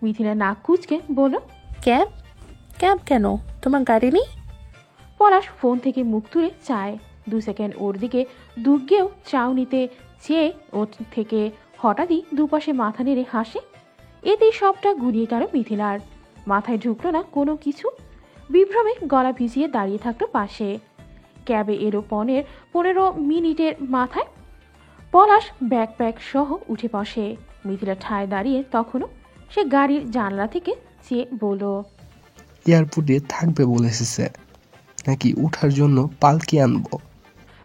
মিথিলা নাক কুচকে বলল, ক্যাব? ক্যাব কেন? তোমার গাড়ি নেই? পলাশ ফোন থেকে মুখ তুলে চায়। 2 সেকেন্ড ওর দিকে দুর্গেও চাউনিতে চেয়ে ওর থেকে হঠাৎই দুপাশে মাথা নেড়ে হাসে। এতেই সবটা গুলিয়ে গেল মিথিলার। মাথায় ঢুকলো না কোনো কিছু। বিভ্রমে গলা ভিজিয়ে দাঁড়িয়ে থাকলো পাশে। ক্যাবে এলো 15 মিনিটের মাথায়। পলাশ ব্যাকপ্যাক সহ উঠে বসে। মিথিলা ঠায় দাঁড়িয়ে তখনও। সে গাড়ির জানলা থেকে চেয়ে বলল, এয়ারপোর্টে থাকবে বলেছে নাকি উঠার জন্য পালকি আনবো?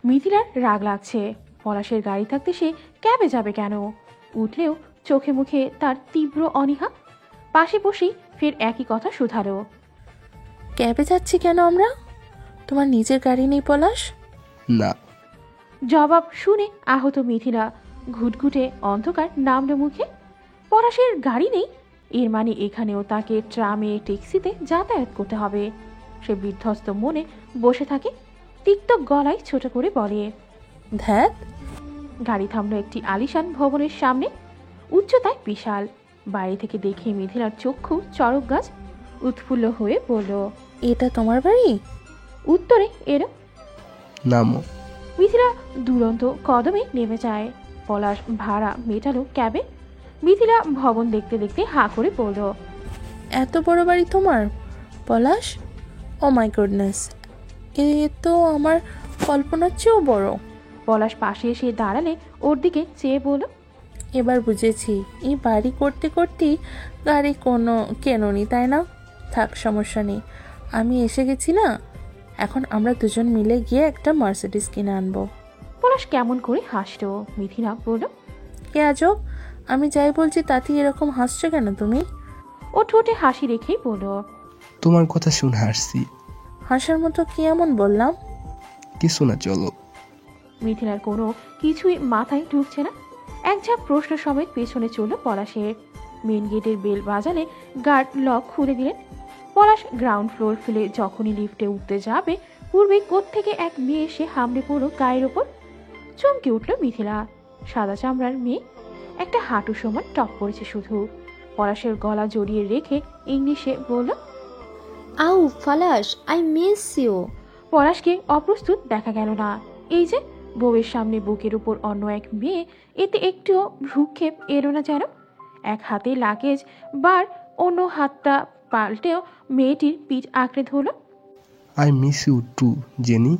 মিথিলার রাগ লাগছে। পলাশের গাড়ি থাকতে সে ক্যাবে যাবে কেন? উঠলেও চোখে মুখে তার তীব্র অনীহা। পাশে বসেই ফের একই কথা শুধালো, ক্যাবে যাচ্ছি কেন আমরা? তোমার নিজের গাড়ি নেই পলাশ? না। জবাব শুনে আহত মিথিলা ঘুটঘুটে অন্ধকার নামলো মুখে। পলাশের গাড়ি নেই, এর মানে এখানেও তাকে ট্রামে ট্যাক্সিতে যাতায়াত করতে হবে। সে বিধ্বস্ত মনে বসে থাকে। তিক্ত গলায় ছোট করে বলে, ধ্যাত। গাড়ি থামলো একটি আলিশান ভবনের সামনে। উচ্চতায় বিশাল। বাইরে থেকে দেখে মিথিলার চক্ষু চড়ক গাছ। উৎফুল্ল হয়ে বলল, এটা তোমার বাড়ি? উত্তরে এলো। নামো। মিথিলা দুরন্ত কদমে নেমে যায়। পলাশ ভাড়া মেটালো ক্যাবে। মিথিলা ভবন দেখতে দেখতে হাঁ করে বলল, এত বড় বাড়ি তোমার পলাশ? ও মাই গুডনেস, এ তো আমার কল্পনার চেয়েও বড়। পলাশ পাশে এসে দাঁড়ালে ওর দিকে চেয়ে বলল, এবার বুঝেছি, এই বাড়ি করতে করতেই গাড়ি কোনো কেননি, তাই না? থাক, সমস্যা নেই, আমি এসে গেছি না। এখন আমরা দুজন মিলে গিয়ে একটা মার্সিডিজ কিনে আনবো। পলাশ কেমন করে হাসলো। মিথিলা বলল, কে আজব, আমি যাই বলছি তাতেই এরকম হাসছো কেন তুমি? ও ঠোঁটে হাসি রেখেই বলল, তোমার কথা শুনে হাসছি। হাসার মতো কি এমন বললাম? কিছু না, চলো। মিথিলার কোনো কিছুই মাথায় ঢুকছে না। এক ঝাঁক প্রশ্ন সমেত পেছনে চলল পলাশের। মেন গেটের বেল বাজালে গার্ড লক খুলে দিলেন। পলাশ গ্রাউন্ড ফ্লোর ফেলে যখনই লিফটে উঠতে যাবে, পূর্বে কোত্থেকে এক মেয়ে এসে হামড়ে পড়ল গায়ের ওপর। চমকে উঠল মিথিলা। সাদা চামড়ার মেয়ে, একটা হাঁটু সমান টপ পড়েছে শুধু। পলাশের গলা জড়িয়ে রেখে ইংলিশে বলল, আউ ফালাস, আই মিস ইউ। পলাশকে অপ্রস্তুত দেখা গেল না। এই যে বউয়ের সামনে বুকের উপর অন্য এক মেয়ে, এতে একটুও ভ্রুক্ষেপ এলো না যেন। এক হাতে লাগেজ বার, অন্য হাতটা পাল্টেও মেয়েটির পিঠ আঁকড়ে ধরল। I miss you too, Jenny.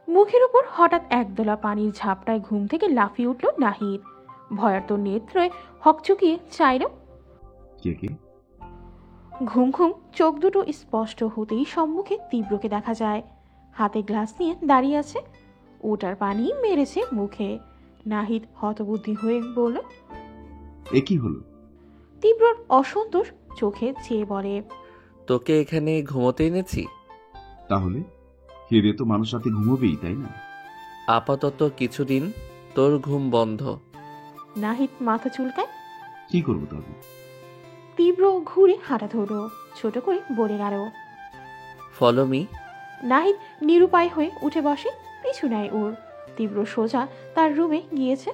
মুখের উপর হঠাৎ একদলা পানির ঝাপটায় ঘুম থেকে লাফিয়ে উঠল নাহিদ। ভয়ার্ত নেত্রে হকচকিয়ে চাইল। ঘুম ঘুম চোখ দুটো স্পষ্ট হতেই সম্মুখে তীব্রকে দেখা যায়। হাতে গ্লাস নিয়ে দাঁড়িয়ে আছে। ওটার পানি মেরেছে মুখে। নাহিদ হতবুদ্ধি হয়ে বলল, এ কি হলো? তীব্রর অসন্তোষ চোখে চেয়ে বলে, তোকে এখানে ঘুমোতে এনেছি। তাহলে হেরে তো মানুষ রাতে ঘুমোবেই, তাই না? আপাতত কিছুদিন তোর ঘুম বন্ধ। নাহিদ মাথা চুলকায়। কি করবো তবে? তীব্র ঘুরে হাঁটা ধরল। ছোট করে বলে গেল, ফলো মি। নাহিদ নিরুপায় হয়ে উঠে বসে। পিছু নেয় ওর। তীব্র সোজা তার রুমে গিয়েছে।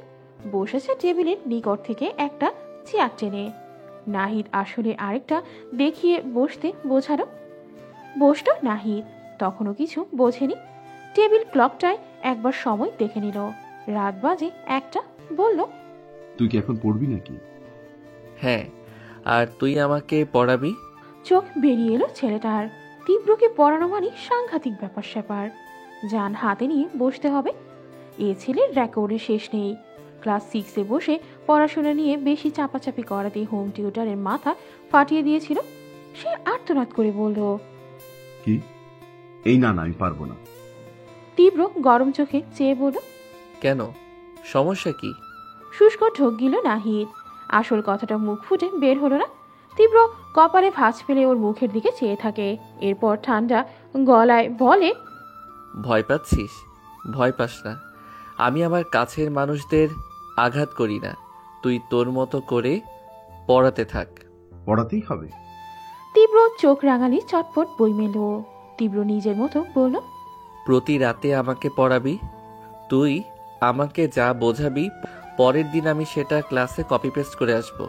বসেছে টেবিলের নিকট থেকে একটা চেয়ার টেনে। নাহিদ আসলে আরেকটা দেখিয়ে বসতে বোঝালো। বসল নাহিদ। তখনও কিছু বোঝেনি। টেবিল ক্লকটায় একবার সময় দেখে নিল। রাত বাজে 1টা। বলল, তুই কি এখন পড়বি নাকি? হ্যাঁ, আর তুই আমাকে পড়াবি? চোখ বেরিয়ে এলো ছেলেটার। তীব্রকে পড়ানো মানে সাংঘাতিক ব্যাপার স্যাপার। যান হাতে নিয়ে বসতে হবে। এ ছেলের রেকর্ডের শেষ নেই। ক্লাস 6-এ বসে পড়াশোনা নিয়ে বেশি চাপাচাপি করাতে হোম টিউটারের মাথা ফাটিয়ে দিয়েছিল। সে আর্তনাদ করে বলল, কি? এই না, আমি পারবো না। তীব্র গরম চোখে চেয়ে বলল, কেন, সমস্যা কি? শুষ্ক ঢোক গিল নাহিদ। আসল কথাটা মুখ ফুটে বের হলো না। তীব্র কপালে ভাঁজ ফেলে ওর মুখের দিকে চেয়ে থাকে। এরপর ঠান্ডা গলায় বলে, ভয় পাচ্ছিস? ভয় পাস না, আমি আমার কাছের মানুষদের আঘাত করি না। তুই তোর মতো করে পড়াতে থাক। পড়াতেই হবে? তীব্র চোখ রাঙালি চটপট বই মেল। তীব্র নিজের মতো বলল, প্রতি রাতে আমাকে পড়াবি। তুই আমাকে যা বোঝাবি, পরের দিন আমি সেটা ক্লাসে কপি পেস্ট করে আসব।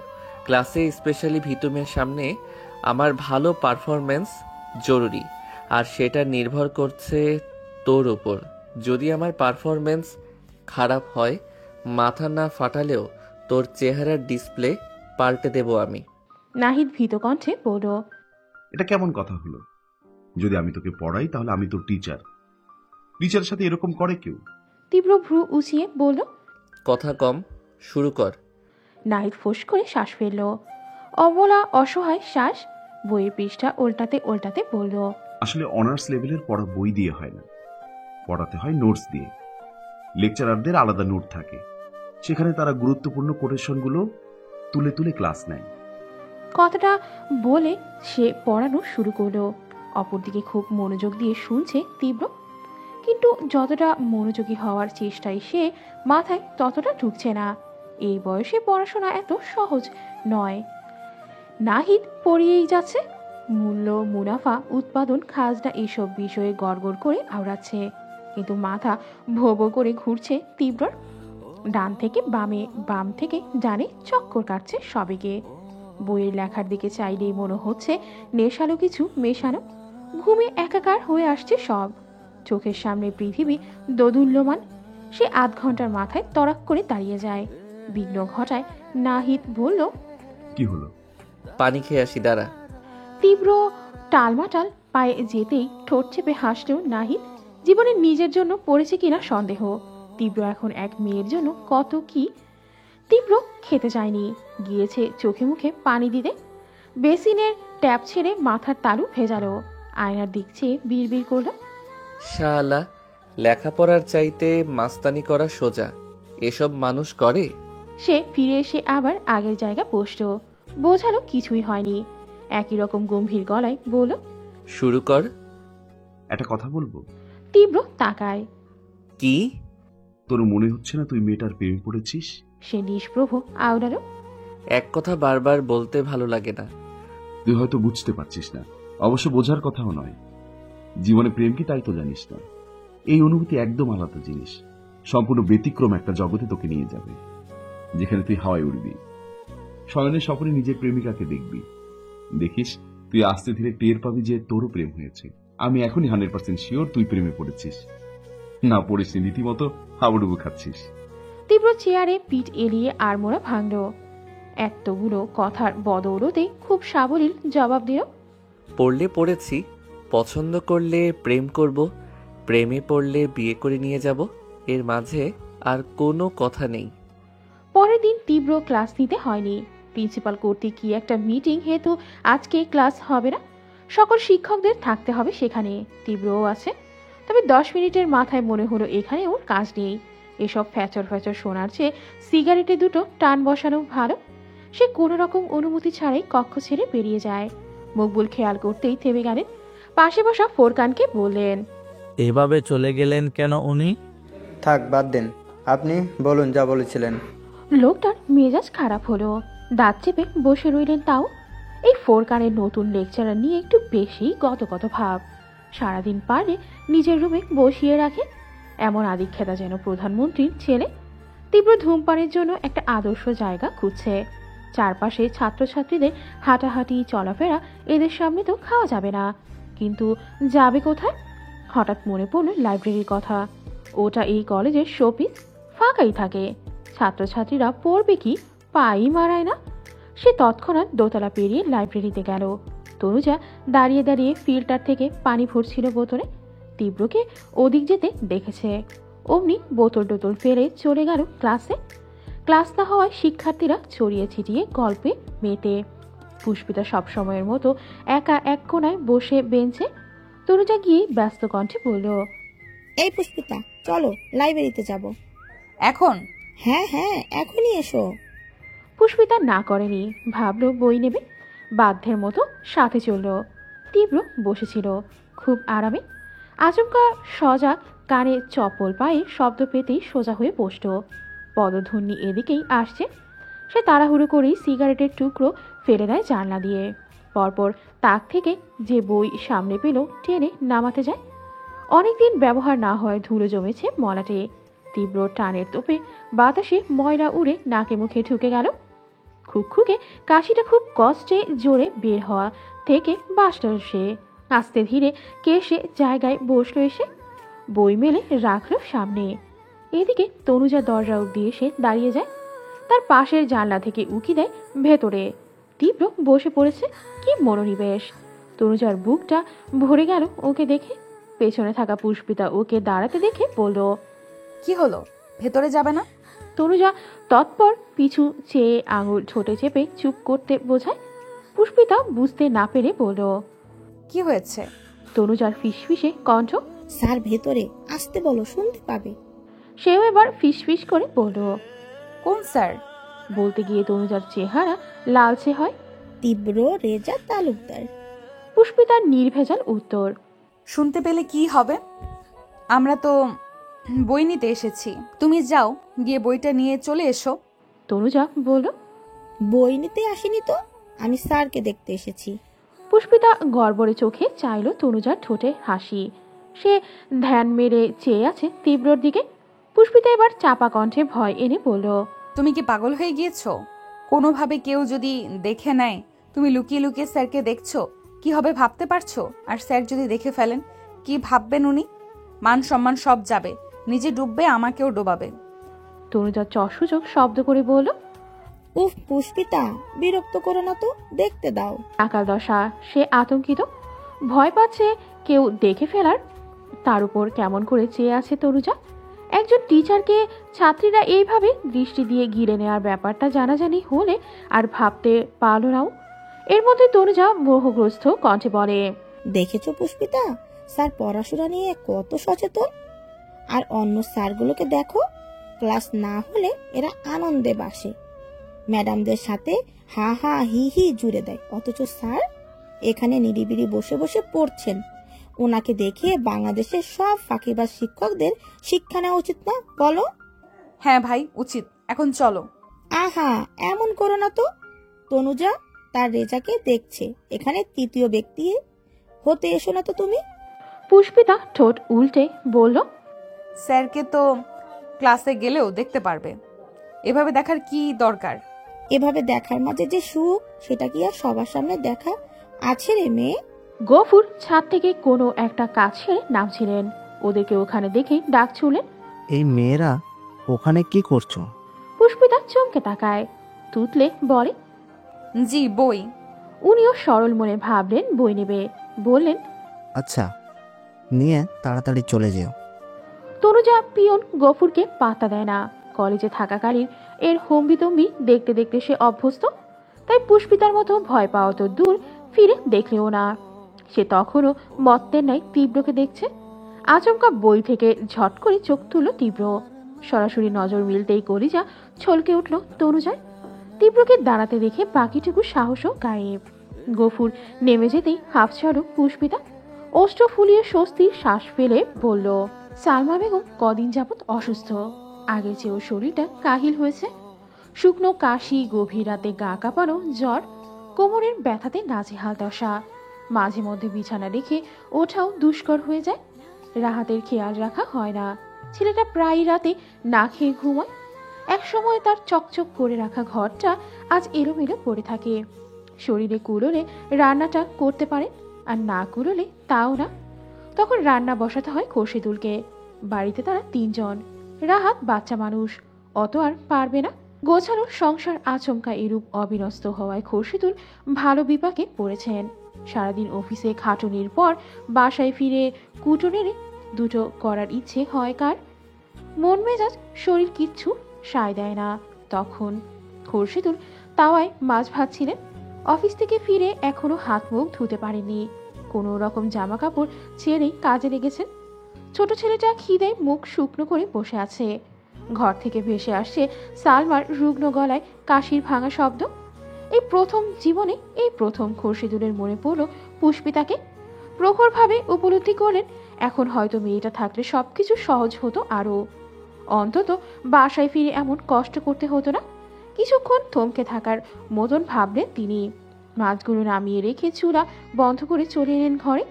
ক্লাসে স্পেশালি ভিতুমের সামনে আমার ভালো পারফরমেন্স জরুরি, আর সেটা নির্ভর করছে তোর উপর। যদি আমার পারফরমেন্স খারাপ হয়, মাথা না ফাটালেও তোর চেহারার ডিসপ্লে পাল্টে দেব আমি। নাহিদ ভীত কণ্ঠে বলল, এটা কেমন কথা হলো? যদি আমি তোকে পড়াই তাহলে আমি তোর টিচার। টিচারের সাথে এরকম করে কেউ? তীব্র ভ্রু উঁচিয়ে বলল। কথা কম, শুরু কর। নাহিদ ফোঁস করে শ্বাস ফেলল, অবলা অসহায় শ্বাস। বইয়ের পৃষ্ঠা উল্টাতে উল্টাতে বলল, আসলে অনার্স লেভেলের পড়া বই দিয়ে হয় না, পড়াতে হয় নোটস দিয়ে। লেকচারারদের আলাদা নোট থাকে, সেখানে তারা গুরুত্বপূর্ণ কোটেশনগুলো তুলে তুলে ক্লাস নেয়। কথাটা বলে সে পড়ানো শুরু করলো। অপরদিকে খুব মনোযোগ দিয়ে শুনছে তীব্র, কিন্তু যতটা মনোযোগী হওয়ার চেষ্টায় সে মাথায় ততটা ঢুকছে না। এই বয়সে পড়াশোনা এত সহজ নয়। নাহিদ পড়িয়েই যাচ্ছে, মূল্য, মুনাফা, উৎপাদন, খাজনা এসব বিষয়ে গড়গড় করে আওড়াচ্ছে, কিন্তু মাথা ভো ভো করে ঘুরছে তীব্রর। ডান থেকে বামে, বাম থেকে ডানে চক্কর কাটছে সবেগে। বইয়ের লেখার দিকে চাইলেই মনে হচ্ছে নেশালো কিছু মেশানো। ঘুমে একাকার হয়ে আসছে সব। চোখের সামনে পৃথিবী দোদুল্যমান। সে আধ ঘন্টার মাথায় তড়াক করে দাঁড়িয়ে যায়। বিঘ্ন ঘটায় নাহিদ বলল, কি হলো? পানি খেয়ে আসি, দাঁড়া। তীব্র টালমাটাল পায়ে যেতেই ঠোঁট চেপে হাসলেও নাহিদ। জীবনে নিজের জন্য পড়েছে কিনা সন্দেহ। তীব্র এখন এক মেয়ের জন্য কত কি। তীব্র খেতে চায়নি, গিয়েছে চোখে মুখে পানি দিতে। বেসিনের ট্যাপ ছেড়ে মাথার তালু ভেজালো। আয়নার দিক চেয়ে বিড়বিড় করল, শালা, লেখাপড়ার চাইতে মাস্তানি করা সোজা, এসব মানুষ করে? সে ফিরে এসে আবার আগের জায়গা বসল। বোঝালো কিছুই হয়নি। একই রকম গম্ভীর গলায় বলল, শুরু কর। একটা কথা বলবো? তীব্র তাকায়। কি? তোর মনে হচ্ছে না তুই মেয়েটার প্রেমে পড়েছিস? সে নিষ্প্রভ আওড়ালো, এক কথা বারবার বলতে ভালো লাগে না। তুই হয়তো বুঝতে পারছিস না, অবশ্য বোঝার কথাও নয়। জীবনে প্রেম কি তাই তো জানিস না। এই অনুভূতি একদম আলাদা জিনিস, সম্পূর্ণ ব্যতিক্রম একটা জগতে তোকে নিয়ে যাবে, যেখানে তুই হাওয়ায় উড়বি। শয়নের স্বপ্নে নিজের প্রেমিকাকে দেখবি, দেখিস তুই আস্তে ধীরে টের পাবি যে তোরও প্রেম হয়েছে। আমি এখনই 100% শিওর তুই প্রেমে পড়েছিস। না পড়িস রীতিমতো হাবুডুবু খাচ্ছিস। তীব্র চেয়ারে পিঠ এলিয়ে আড়মোড়া ভাঙল। এতগুলো কথার বদৌলতে খুব সাবলীল জবাব দিল, পড়লে পড়েছি, পছন্দ করলে প্রেম করব, প্রেমে পড়লে বিয়ে করে নিয়ে যাব, এর মাঝে আর কোনো কথা নেই। পরের দিন তীব্র ক্লাস নিতে হয়নি। প্রিন্সিপাল কর্তৃক কি একটা মিটিং হেতু আজকে ক্লাস হবে না। সকল শিক্ষকদের থাকতে হবে সেখানে, তীব্রও আছে। তবে 10 মিনিটের মাথায় মনে হলো এখানে ওর কাজ নেই। এসব ফ্যাচর ফ্যাচর শোনার চেয়ে সিগারেটে দুটো টান বসানো ভালো। সে কোনো রকম অনুমতি ছাড়াই কক্ষ ছেড়ে বেরিয়ে যায়। মকবুল খেয়াল করতেই থেমে গেলেন। পাশে বসা ফোরকানকে বললেন, এভাবে চলে গেলেন কেন উনি? থাক, বাদ দেন। আপনি বলুন যা বলেছিলেন। লোকটার মেজাজ খারাপ হলো। দাঁত চেপে বসে রইলেন। তাও এই ফোরকানের নতুন লেকচারার নিয়ে একটু বেশি গত ভাব। সারাদিন পারলে নিজের রুমে বসিয়ে রাখে। এমন আদিক্ষেতা যেন প্রধানমন্ত্রীর ছেলে। তীব্র ধূমপানের জন্য একটা আদর্শ জায়গা খুঁজছে। চারপাশে ছাত্রছাত্রীদের হাঁটাহাঁটি চলাফেরা, এদের সামনে তো খাওয়া যাবে না। কিন্তু যাবে কোথায়? হঠাৎ মনে পড়ল লাইব্রেরির কথা। ওটা এই কলেজের শোপিস, ফাঁকাই থাকে। ছাত্রছাত্রীরা পড়বে কি, পাই মারায় না। সে তৎক্ষণাৎ দোতলা পেরিয়ে লাইব্রেরিতে গেল। তনুজা দাঁড়িয়ে দাঁড়িয়ে ফিল্টার থেকে পানি ভরছিল বোতলে। তীব্রকে ওদিক যেতে দেখেছে। অমনি বোতল টোতল ফেলে চলে গেল ক্লাসে। ক্লাস না হওয়ায় শিক্ষার্থীরা ছড়িয়ে ছিটিয়ে গল্পে মেতে। পুষ্পিতা সবসময়ের মতো একা এক কোনায় বসে বেঞ্চে। তনুজা গিয়ে ব্যস্ত কণ্ঠে বলল, এই পুষ্পিতা, চলো লাইব্রেরিতে যাব। এখন? হ্যাঁ হ্যাঁ, এখনই এসো। পুষ্পিতা না করেনি, ভাবলো বই নেবে। বাধ্যের মতো সাথে চলল। তীব্র বসেছিল খুব আরামে। আচমকা সজাগ কানে চপ্পল পায়ে শব্দ পেতেই সোজা হয়ে বসল। পদধ্বনি এদিকেই আসছে। সে তাড়াহুড়ো করেই সিগারেটের টুকরো ফেলে দেয় জানলা দিয়ে। পরপর তাক থেকে যে বই সামনে পেল টেনে নামাতে যায়। অনেকদিন ব্যবহার না হয় ধুলো জমেছে মলাটে। তীব্র টানের তোপে বাতাসে ময়লা উড়ে নাকে মুখে ঢুকে গেল। খুকখুকে কাশিটা খুব কষ্টে জোরে বের হওয়া থেকে বাসল সে। আস্তে ধীরে কেসে জায়গায় বসলো এসে, বই মেলে রাখলো সামনে। এদিকে তনুজা দরজা অব্দি এসে দাঁড়িয়ে যায়। তার পাশের জানলা থেকে উকি দেয় ভেতরে। তীব্র বসে পড়েছে। কি মনোনিবেশ! তনুজার বুকটা ভরে গেল ওকে দেখে। পেছনে থাকা পুষ্পিতা ওকে দাঁড়াতে দেখে বলল, কি হলো, ভেতরে যাবে না? তনুজা তৎপর পিছু চেয়ে আঙুল ঠোঁটে চেপে চুপ করতে বোঝায়। পুষ্পিতা বুঝতে না পেরে বলল, কি হয়েছে? তনুজার ফিসফিসে কণ্ঠ। স্যার ভেতরে আসতে বলো, শুনতে পাবে। সেও এবার ফিসফিস করে বলল, কোন স্যার? বলতে গিয়ে তনুজার চেহারা লালচে হয়। তীব্র রেজা তালুকদার। পুষ্পিতার নির্ভেজাল উত্তর, শুনতে পেলে কি হবে? আমরা তো বই নিতে এসেছি, তুমি যাও গিয়ে বইটা নিয়ে চলে এসো। তনুজা বলল, বই নিতে আসিনি তো, আমি স্যারকে দেখতে এসেছি। পুষ্পিতা গড়বড়ে চোখে চাইল তনুজার ঠোঁটে হাসি। সে ধ্যান মেরে চেয়ে আছে তীব্রর দিকে। পুষ্পিতা এবার চাপা কণ্ঠে ভয় এনে বলল, তুমি কি পাগল হয়ে গিয়েছো? কোনোভাবে কেউ যদি দেখে নেয় তুমি লুকিয়ে লুকিয়ে স্যারকে দেখছো, কি হবে ভাবতে পারছো? আর স্যার যদি দেখে ফেলেন, কি ভাববেন উনি? মান সম্মান সব যাবে, নিজে ডুববে, আমাকেও ডোবাবে। তনুজা চসূচক শব্দ করে বলল, উফ পুষ্পিতা, বিরক্ত করো না তো, দেখতে দাও। আকাল দশা। সে আতঙ্কিত, ভয় পাচ্ছে কেউ দেখে ফেলার। তার উপর কেমন করে চেয়ে আছে তনুজা। একজন টিচারকে ছাত্রীরা এইভাবে দৃষ্টি দিয়ে ঘিরে নেওয়ার ব্যাপারটা জানাজানি হলে আর ভাবতে পারল নাও। এর মধ্যে তনুজা মোহগ্রস্ত কণ্ঠে বলে, দেখেছো পুষ্পিতা, স্যার পড়াশোনা নিয়ে কত সচেতন। আর অন্য স্যারগুলোকে দেখো, ক্লাস না হলে এরা আনন্দে বাসে, ম্যাডামদের সাথে হা হা হি হি জুড়ে দেয়। অথচ স্যার এখানে নিরিবিলি বসে বসে পড়ছেন। ওনাকে দেখে বাংলাদেশের সব ফাঁকিবাজ শিক্ষকদের শিক্ষা নেওয়া উচিত না, বলো? হ্যাঁ ভাই, উচিত। এখন চলো। আহা, এমন করো না তো। তনুজা তার রেজাকে দেখছে, এখানে তৃতীয় ব্যক্তি হতে এসো না তো তুমি। পুষ্পিতা ঠোঁট উল্টে বলল, স্যারকে তো ক্লাসে গেলেও দেখতে পারবে, এভাবে দেখার কি দরকার? এভাবে দেখার মাঝে যে সুখ, সেটা কি আর সবার সামনে দেখা আছে রে মেয়ে? গফুর ছাদ থেকে কোনো একটা কাজ ছেড়ে নামছিলেন। ওদেরকে ওখানে দেখে ডাক ছুলেন, এই মেয়েরা ওখানে কি করছো? পুষ্পিতা চমকে তাকায়। তুতলে বলে, জি বই। উনিও সরল মনে ভাবলেন বই নেবে। বললেন, আচ্ছা, নিয়ে তাড়াতাড়ি চলে যেও। তনুজা পিয়ন গফুরকে পাত্তা দেয় না। কলেজে থাকাকালীন এর হম্বিতম্বি দেখতে দেখতে সে অভ্যস্ত। তাই পুষ্পিতার মতো ভয় পাওয়া তো দূর, ফিরে দেখলেও না। সে তখনও মত্তের ন্যায় তীব্রকে দেখছে। আচমকা বই থেকে ঝট করে চোখ তুলল তীব্র। সরাসরি নজর মিলতেই কলিজা ছলকে উঠল তনুজায়। তীব্রকে দাঁড়াতে দেখে বাকিটুকু সাহসও গায়েব। গফুর নেমে যেতেই হাফ ছাড়ো পুষ্পিতা। ওষ্ঠ ফুলিয়ে স্বস্তির শ্বাস ফেলে বলল, সালমা বেগম কদিন যাবৎ অসুস্থ। আগের চেয়েও শরীরটা কাহিল হয়েছে। শুকনো কাশি, গভীর রাতে গা কাঁপানো, জ্বর, কোমরের ব্যথাতে নাজেহাল দশা। মাঝে মধ্যে বিছানা রেখে ওঠাও দুষ্কর হয়ে যায়। রাহাতের খেয়াল রাখা হয় না। ছেলেটা প্রায় রাতে না খেয়ে ঘুমায়। এক সময় তার চকচক করে রাখা ঘরটা আজ এলোমেলো পড়ে থাকে। শরীরে কুলোলে রান্নাটা করতে পারে, আর না কুলোলে তাও না। তখন রান্না বসাতে হয় খোরশেদুলকে। বাড়িতে তারা 3 জন। রাহাত বাচ্চা মানুষ, অত আর পারবে না। গোছানো সংসার আচমকা এরূপ অবিনস্ত হওয়ায় খোরশেদুল ভালো বিপাকে পড়েছেন। সারাদিন অফিসে খাটুনির পর বাসায় ফিরে কুটো নেড়ে দুটো করার ইচ্ছে হয় কার। মন মেজাজ শরীর কিচ্ছু সায় দেয় না। তখন খোরশেদুল তাওয়ায় মাছ ভাজছিলেন। অফিস থেকে ফিরে এখনো হাত মুখ ধুতে পারেনি। কোনো রকম জামা কাপড় ছেড়েই কাজে লেগেছেন। ছোট ছেলেটা খিদে মুখ শুকনো করে বসে আছে। ঘর থেকে ভেসে আসছে সালমার রুগ্ন গলায় কাশির ভাঙা শব্দ। এই প্রথম জীবনে, এই প্রথম খোরশেদুলের মনে পড়ল পুষ্পিতাকে। প্রখরভাবে উপলব্ধি করলেন, এখন হয়তো মেয়েটা থাকলে সবকিছু সহজ হতো আরও। অন্তত বাসায় ফিরে এমন কষ্ট করতে হতো না। কিছুক্ষণ থমকে থাকার মতন ভাবলেন তিনি। মাছগুলো নামিয়ে রেখে চুলা বন্ধ করে চলে এলেন ঘরে।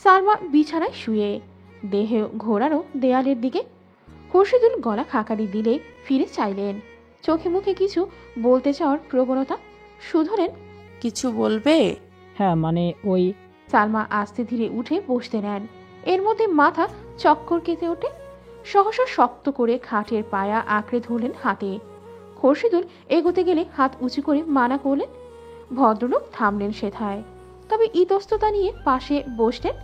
সালমা বিছানায় শুয়ে, দেহে ঘোরানো দেয়ালের দিকে। খোরশেদুল গলা খাকারি দিলে ফিরে চাইলেন। চোখে মুখে কিছু বলতে চাওয়ার প্রবণতা। শুধলেন, কিছু বলবে? হ্যাঁ মানে ওই। সালমা আস্তে ধীরে উঠে বসতে নেন। এর মধ্যে মাথা চক্কর কেটে ওঠে। সহসা শক্ত করে খাটের পায়া আঁকড়ে ধরলেন হাতে। খোরশেদুল এগোতে গেলে হাত উঁচু করে মানা করলেন। ভদ্রলোক থামলেন সেথায়, তবে ইতস্ততা নিয়ে পাশে বসলেন।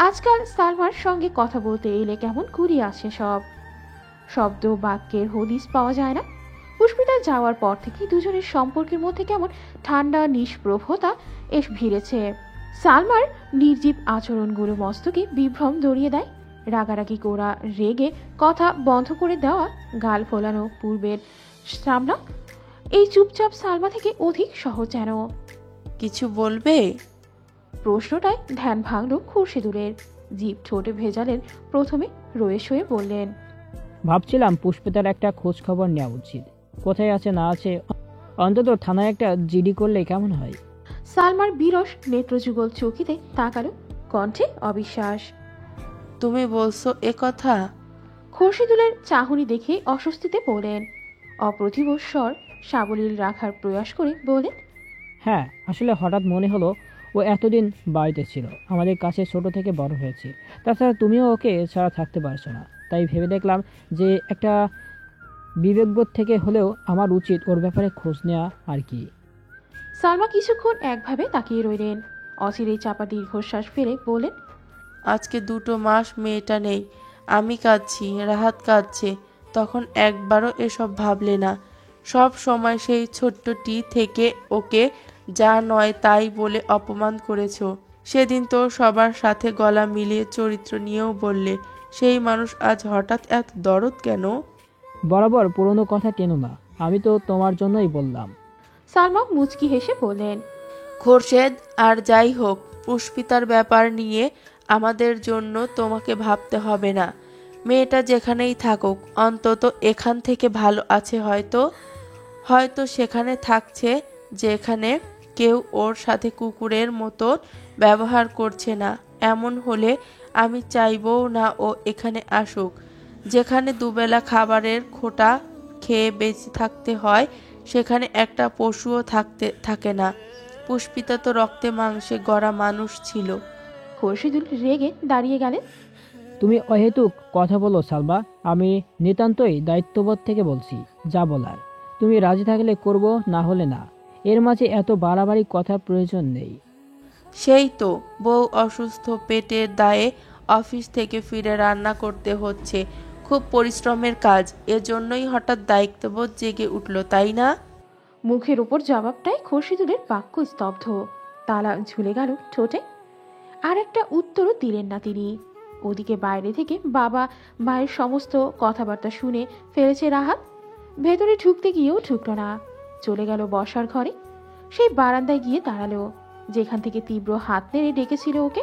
আজকাল সালমার সঙ্গে কথা বলতে এলে কেমন ঘুরিয়ে আসে সব শব্দ বাক্যের হদিস পাওয়া যায় না। পুষ্পিতা যাওয়ার পর থেকে দুজনের সম্পর্কের মধ্যে কেমন ঠান্ডা নিষ্প্রভতা ভিড়েছে। সালমার নির্জীব আচরণগুলো মস্তকে বিভ্রম ধরিয়ে দেয়। রাগারাগি করা, রেগে কথা বন্ধ করে দেওয়া, গাল ফোলানো পূর্বের সামনা এই চুপচাপ সালমা থেকে অধিক সহজ যেন। কিছু বলবে? প্রশ্নটায় ধ্যান ভাঙল খোরশেদুলের। জিভ ঠোঁটে ভেজালেন। প্রথমে রয়ে শয়ে বললেন, ভাবছিলাম পুষ্পিতার একটা খোঁজ খবর নেওয়া উচিত, কোথায় আছে না আছে, অন্তত থানায় একটা জিডি করলে কেমন হয়। সালমার বিরস নেত্রযুগল চকিতে তাকালো, কণ্ঠে অবিশ্বাস। তুমি বলছো এ কথা? খোরশেদুলের চাহনি দেখে অস্বস্তিতে বলেন। অপ্রতিভ স্বর সাবলীল রাখার প্রয়াস করে বলেন, হ্যাঁ আসলে হঠাৎ মনে হলো ও এতদিন বাড়িতে ছিল, আমাদের কাছে ছোট থেকে বড় হয়েছে, তাছাড়া তুমিও ওকে ছাড়া থাকতে পারছো না, তাই ভেবে দেখলাম যে একটা বিবেকবোধ থেকে হলেও আমার উচিত ওর ব্যাপারে খোঁজ নেওয়া আর কি। সালমা কিছুক্ষণ একভাবে তাকিয়ে রইলেন। অচিরেই চাপা দীর্ঘশ্বাস ফেলে বলেন, আজকে 2 মাস মেয়েটা নেই, আমি কাঁদছি, রাহাত কাঁদছে, তখন একবারও এসব ভাবলে না। সব সময় সেই ছোট্টটি থেকে ওকে যা নয় তাই বলে অপমান করেছো। সেদিন তো সবার সাথে গলা মিলিয়ে চরিত্র নিয়েও বললে, সেই মানুষ আজ হঠাৎ এত দরদ কেন? বরাবর পুরনো কথা টেনো না, আমি তো তোমার জন্যই বললাম। সালমা মুচকি হেসে বললেন, খোরশেদ, আর যাই হোক, পুষ্পিতার ব্যাপার নিয়ে আমাদের জন্য তোমাকে ভাবতে হবে না। মেয়েটা যেখানেই থাকুক, অন্তত এখান থেকে ভালো আছে। হয়তো সেখানে থাকছে যেখানে কেউ ওর সাথে কুকুরের মতো ব্যবহার করছে না। এমন হলে আমি চাইবও না ও এখানে আসুক। যেখানে দুবেলা খাবারের খোটা খেয়ে বেঁচে থাকতে হয়, সেখানে একটা পশুও থাকে না। পুষ্পিতা তো রক্তে মাংসে গড়া মানুষ ছিল। খোরশেদুল রেগে দাঁড়িয়ে গেলেন। তুমি অহেতুক কথা বলো সালমা, আমি নিতান্তই দায়িত্ববোধ থেকে বলছি, যা বলার তুমি রাজি থাকলে করব, না হলে না, এর মাঝে এত বাড়াবাড়ি কথার প্রয়োজন নেই। সেই তো, বউ অসুস্থ, পেটের দায়ে অফিস থেকে ফিরে রান্না করতে হচ্ছে, খুব পরিশ্রমের কাজ, এজন্যই হঠাৎ দায়িত্ববোধ জেগে উঠল, তাই না? মুখের উপর জবাবটাই খোরশেদুলের বাক্য স্তব্ধ, তালা ঝুলে গেল ঠোঁটে। আর একটা উত্তরও দিলেন না তিনি। ওদিকে বাইরে থেকে বাবা মায়ের সমস্ত কথাবার্তা শুনে ফেলেছে রাহাত। ভেতরে ঢুকতে গিয়েও ঢুকল না, চলে গেল বসার ঘরে। সেই বারান্দায় গিয়ে দাঁড়ালো, যেখান থেকে তীব্র হাত নেড়ে ডেকেছিল ওকে।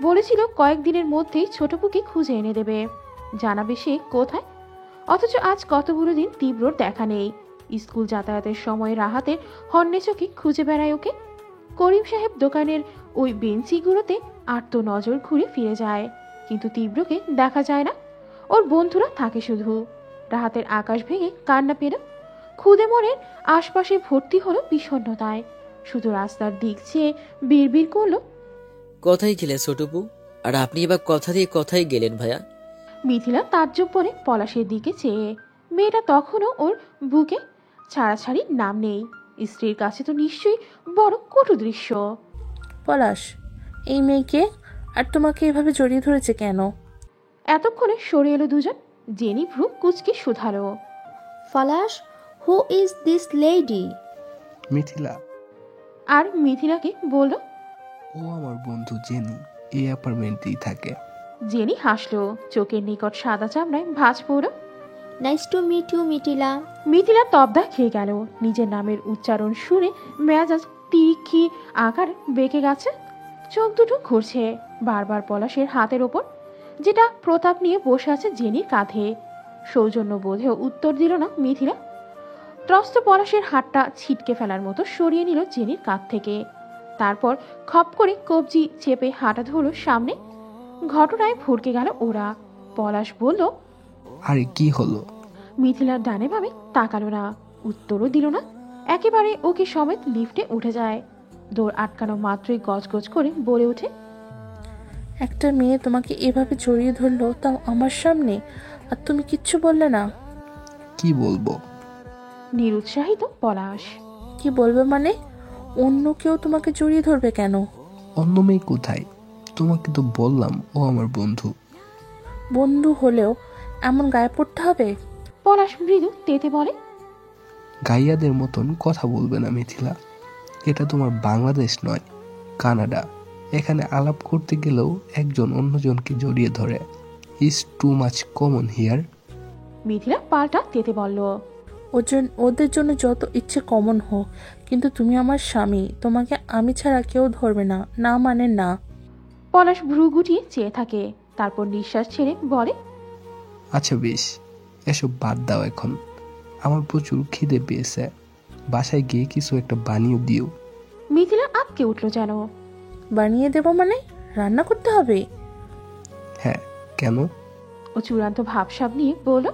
বলেছিল কয়েকদিনের মধ্যেই ছোটপুকে খুঁজে এনে দেবে, জানাবে সে কোথায়। অথচ আজ কতগুলো দিন তীব্রর দেখা নেই। স্কুল যাতায়াতের সময় রাহাতের হন্যে চোখে খুঁজে বেড়ায় ওকে। করিম সাহেব দোকানের ওই বেঞ্চিগুলোতে আর্ত নজর ঘুরে ফিরে যায়, কিন্তু তীব্রকে দেখা যায় না। ওর বন্ধুরা থাকে শুধু। রাহাতের আকাশ ভেঙে কান্না পেল। খুদে মনের আশপাশে ভর্তি হলো বিষণ্ণতায়। শুধু রাস্তার দিক চেয়ে বিড়বিড় করলো, কোথায় গেলেন ছোটপু? আর আপনি এবার কথা দিয়ে কোথায় গেলেন ভাইয়া? মিথিলা তাজ্জব পরে পলাশের দিকে চেয়ে। মেয়েটা তখনও ওর বুকে, ছাড়াছাড়ির নাম নেই। স্ত্রীর কাছে তো নিশ্চয়ই বড় কটু দৃশ্য। পলাশ, এই মেয়েকে আর তোমাকে এভাবে জড়িয়ে ধরেছে কেন? এতক্ষণে সরে এলো দুজন। জেনি ভ্রু কুচকে শুধালো, Palash, who is this lady? Mithila. আর মিথিলাকে বলল, ও আমার বন্ধু জেনি, এই অ্যাপার্টমেন্টেই থাকে। জেনি হাসলো, চোখের নিকট সাদা চামড়ায় ভাঁজ পড়ল। Nice to meet you Mithila. Mithila তবদা খেয়ে গেল। নিজের নামের উচ্চারণ শুনে মেজাজ তীক্ষ্ণ আকার বেঁকে গেছে। চোখ দুটো ঘুরছে বারবার পলাশের হাতের ওপর, যেটা প্রতাপ নিয়ে বসে আছে জেনির কাঁধে। সৌজন্য বোধেও উত্তর দিল না মিথিলা। ত্রস্ত পলাশের হাতটা ছিটকে ফেলার মতো সরিয়ে নিল জেনির কাঁধ থেকে। তারপর খপ করে কবজি চেপে হাঁটা ধরল সামনে। ঘটনায় ভরকে গেল ওরা। পলাশ বলল, আরে কি হলো? মিথিলার ডানে ভাবে তাকালো না, উত্তরও দিল না। একেবারে ওকে সমেত লিফটে উঠে যায়। দৌড় আটকানো মাত্রই গজগজ করে বলে ওঠে, একটা মেয়ে তোমাকে এভাবে জড়িয়ে ধরলো, তাও আমার সামনে, আর তুমি কিচ্ছু বললে না। কি বলবো? নিরুৎসাহিত পলাশ। কি বলবে মানে? অন্য কেউ তোমাকে জড়িয়ে ধরবে কেন? অন্য মেয়ে কোথায়? তোমাকে তো বললাম ও আমার বন্ধু। বন্ধু হলেও এমন গায়ে পড়তে হবে? পলাশ মৃদু তেতে বলে, গাইয়াদের মতন কথা বলবে না মিথিলা। এটা তোমার বাংলাদেশ নয়, কানাডা। এখানে আলাপ করতে গেলেও একজন অন্যজনকে জড়িয়ে ধরে। Is too much common here. Mithila পাল্টা তেতে বলল, ওদের জন্য যত ইচ্ছে কমন হোক, কিন্তু তুমি আমার স্বামী, তোমাকে আমি ছাড়া কেউ ধরবে না, না মানে না। পলাশ ভ্রু গুটিয়ে চেয়ে থাকে, তারপর নিঃশ্বাস ছেড়ে বলে, আচ্ছা বেশ, এসব বাদ দাও এখন। আমার প্রচুর খিদে পেয়েছে, বাসায় গিয়ে কিছু একটা বানিয়ে দিও। মিথিলা আটকে উঠল যেন। বানিয়ে দেব মানে? রান্না করতে হবে? হ্যাঁ, কেন? ও চূড়ান্ত ভাবসাব নিয়ে বলল,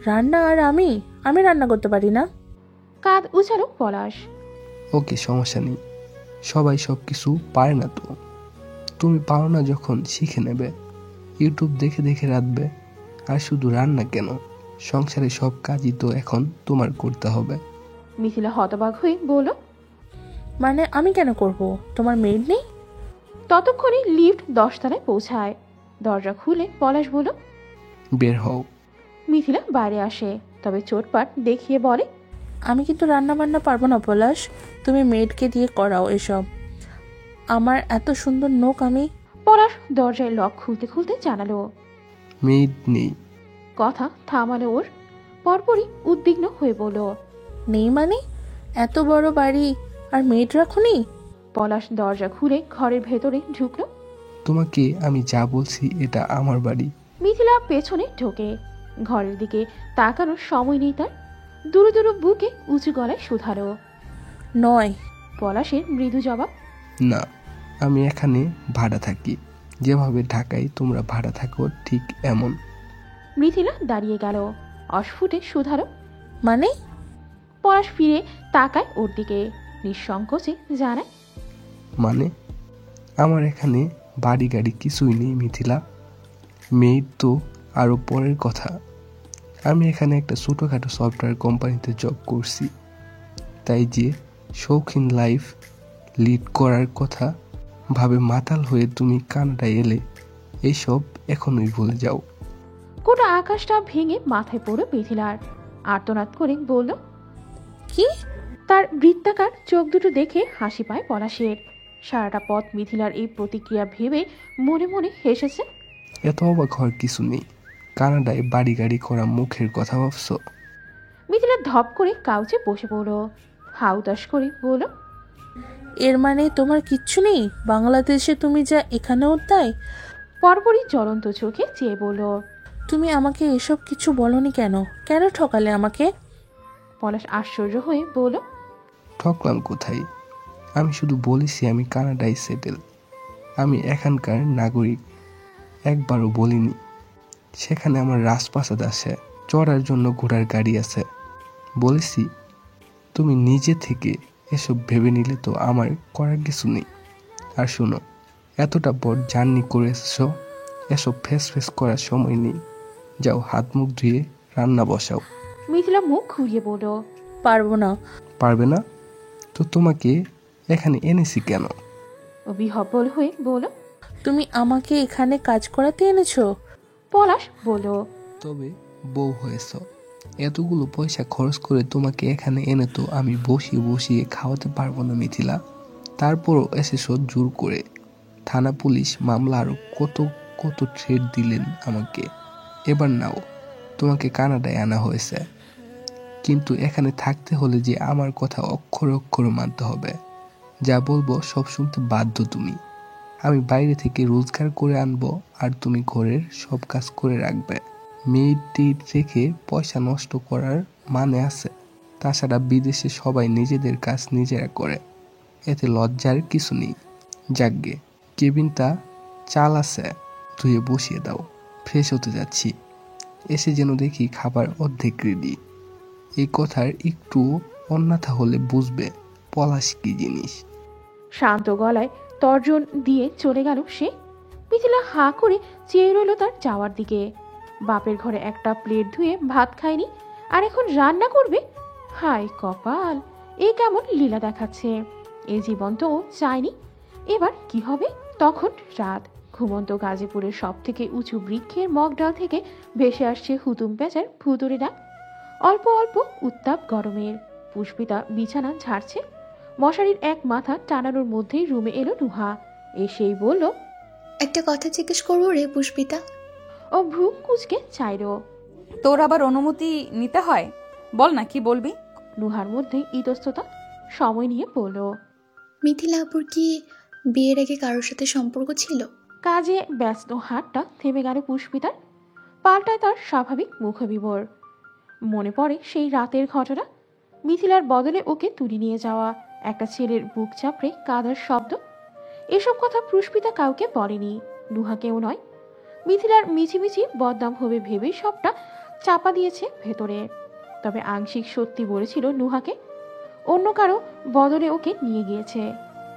রান্না আর আমি রান্না করতে পারি না। কাঁধ উছালো পলাশ। ওকে, সমস্যা নেই, সবাই সব কিছু পারে না তো। তুমি পারো না যখন শিখে নেবে, ইউটিউব দেখে দেখে রাঁধবে। আর শুধু রান্না কেন, সংসারে সব কাজই তো এখন তোমার করতে হবে। মিথিলা হতবাক হয়ে বলল, মানে আমি কেন করব? তোমার মেড নেই? ততক্ষণে লিফট 10 তলায় পৌঁছায়। দরজা খুলে পলাশ বলল, বের হও। মিথিলা বাইরে আসে, তবে চোটপাট দেখিয়ে বলে, আমি কিন্তু রান্না বান্না পারবো না পলাশ, তুমি মেডকে দিয়ে করাও এসব। আমার এত সুন্দর নখ আমি। পলাশ দরজায় লক খুলতে খুলতে জানালো, মেড নেই। কথা থামালো ওর। পরপরই উদ্বিগ্ন হয়ে বলল, নেই মানে? এত বড় বাড়ি আর মেড রাখুনি? পলাশ দরজা খুলে ঘরের ভেতরে ঢুকলো। তোমাকে আমি যা বলছি, এটা আমার বাড়ি। মিথিলা পেছনে ঢোকে। ঘরের দিকে তাকানোর সময় নেই তার। দুরু দুরু বুকে উঁচু গলায় শুধালো, নয়। পলাশের মৃদু জবাব, না, আমি এখানে ভাড়া থাকি। যেভাবে ঢাকায় তোমরা ভাড়া থাকো ঠিক এমন। মিথিলা দাঁড়িয়ে গেল, অস্ফুটে শুধালো, মানে? পলাশ ফিরে তাকায় ওর দিকে, নিঃসংকোচে জানায়, মানে আমার এখানে বাড়ি গাড়ি কিছুই নেই মিথিলা। মেয়ের তো আরও পরের কথা। আমি এখানে একটা ছোটোখাটো সফটওয়্যার কোম্পানিতে জব করছি। তাই যে শৌখিন লাইফ লিড করার কথা ভাবে মাতাল হয়ে তুমি কানাডায় এলে, এইসব এখনই ভুলে যাও। গোটা আকাশটা ভেঙে মাথায় পড়ো মিথিলার। আর্তনাদ করে বলল, কি? তার বৃত্তাকার চোখ দুটো দেখে হাসি পায় পলাশের। সারাটা পথ মিথিলার এই প্রতিক্রিয়া ভেবে মনে মনে হেসেছে। এত অবাক হওয়ার কিছু নেই। কানাডায় বাড়ি গাড়ি করা মুখের কথা ভাবছো? মিথিলা ধপ করে কাউচে বসে পড়ল, হাউতাস করে বলল, এর মানে তোমার কিচ্ছু নেই? বাংলাদেশে তুমি যা এখানেও তাই? পরপরই জ্বলন্ত চোখে চেয়ে বলল, তুমি আমাকে এসব কিছু বলনি কেন? কেন ঠকালে আমাকে? পলাশ আশ্চর্য হয়ে বলল, ঠকলাম কোথায়? আমি শুধু বলেছি আমি কানাডায় সেটেল, আমি এখানকার নাগরিক। একবারও বলিনি সেখানে আমার রাজপ্রাসাদ আছে, চড়ার জন্য ঘোড়ার গাড়ি আছে। বলেছি তুমি নিজে থেকে এসব ভেবে নিলে তো আমার করার কিছু নেই। আর শোনো, এতটা বড় জার্নি করে এসেছো, এসব ফেস ফেস করার সময় নেই। যাও হাত মুখ ধুয়ে রান্না বসাও। মিথিলা মুখ ঘুরিয়ে বলল, পারবো না। পারবে না তো তোমাকে এখানে এনেছি কেন? ও বিহ্বল হয়ে বলল, তুমি আমাকে এখানে কাজ করাতে এনেছো? পলাশ বলল, তবে বউ হয়েছ, এতগুলো পয়সা খরচ করে তোমাকে এখানে এনে তো আমি বসিয়ে বসিয়ে খাওয়াতে পারবো না মিথিলা। তারপরও এসেছো জোর করে। থানা পুলিশ মামলা আরও কত কত থ্রেট দিলেন আমাকে। এবার নাও, তোমাকে কানাডায় আনা হয়েছে, কিন্তু এখানে থাকতে হলে যে আমার কথা অক্ষরে অক্ষরে মানতে হবে। যা বলবো সব শুনতে বাধ্য তুমি। আমি বাইরে থেকে রোজগার করে আনবো আর তুমি ঘরের সব কাজ করে রাখবে। মেয়েটির রেখে পয়সা নষ্ট করার মানে আছে? তাছাড়া বিদেশে সবাই নিজেদের কাজ নিজেরা করে, এতে লজ্জার কিছু নেই। যাকগে, কেবিনটা চাল আছে, ধুয়ে বসিয়ে দাও, ফ্রেশ হতে যাচ্ছি। এসে যেন দেখি খাবার অর্ধেক রেডি। এই কথার একটু অন্যথা হলে বুঝবে পলাশ কি জিনিস। শান্ত গলায় তর্জন দিয়ে চলে গেল সে। মিথিলা হাঁ করে চেয়ে রইল তার যাওয়ার দিকে। বাপের ঘরে একটা প্লেট ধুয়ে ভাত খায়নি, আর এখন রান্না করবে? হায় কপাল, এ কেমন লীলা দেখাচ্ছে। এ জীবন তো চায়নি। এবার কি হবে? তখন রাত। ঘুমন্ত গাজীপুরের সব থেকে উঁচু বৃক্ষের মগডাল থেকে ভেসে আসছে হুতুম পেঁচার ভুতুরে ডাক। অল্প অল্প উত্তাপ গরমের। পুষ্পিতা বিছানা ঝাড়ছে। মশারির এক মাথা টানানোর মধ্যেই রুমে এলো নুহা। এসেই বলল, একটা কথা জিজ্ঞেস করবো রে পুষ্পিতা। ও ভ্রু কুচকে চাইল। তোর আবার অনুমতি নিতে হয়? বল না, কি বলবি? নুহার মধ্যে ইতস্ততা। সময় নিয়ে বলল, মিথিলা আপুর কি বিয়ের আগে কারোর সাথে সম্পর্ক ছিল? কাজে ব্যস্ত হাতটা থেমে গেল পুষ্পিতার। পাল্টায় তার স্বাভাবিক মুখবিবর। মনে পড়ে সেই রাতের ঘটনা। মিথিলার বদলে ওকে তুলে নিয়ে যাওয়া, একটা ছেলের বুক চাপড়ে কাঁদার শব্দ। এসব কথা পুষ্পিতা কাউকে বলেনি, নুহাকেও নয়। মিথিলার মিছিমিছি বদনাম হবে ভেবেই সবটা চাপা দিয়েছে ভেতরে। তবে আংশিক সত্যি বলেছিল নুহাকে। অন্য কারো বদলে ওকে নিয়ে গিয়েছে,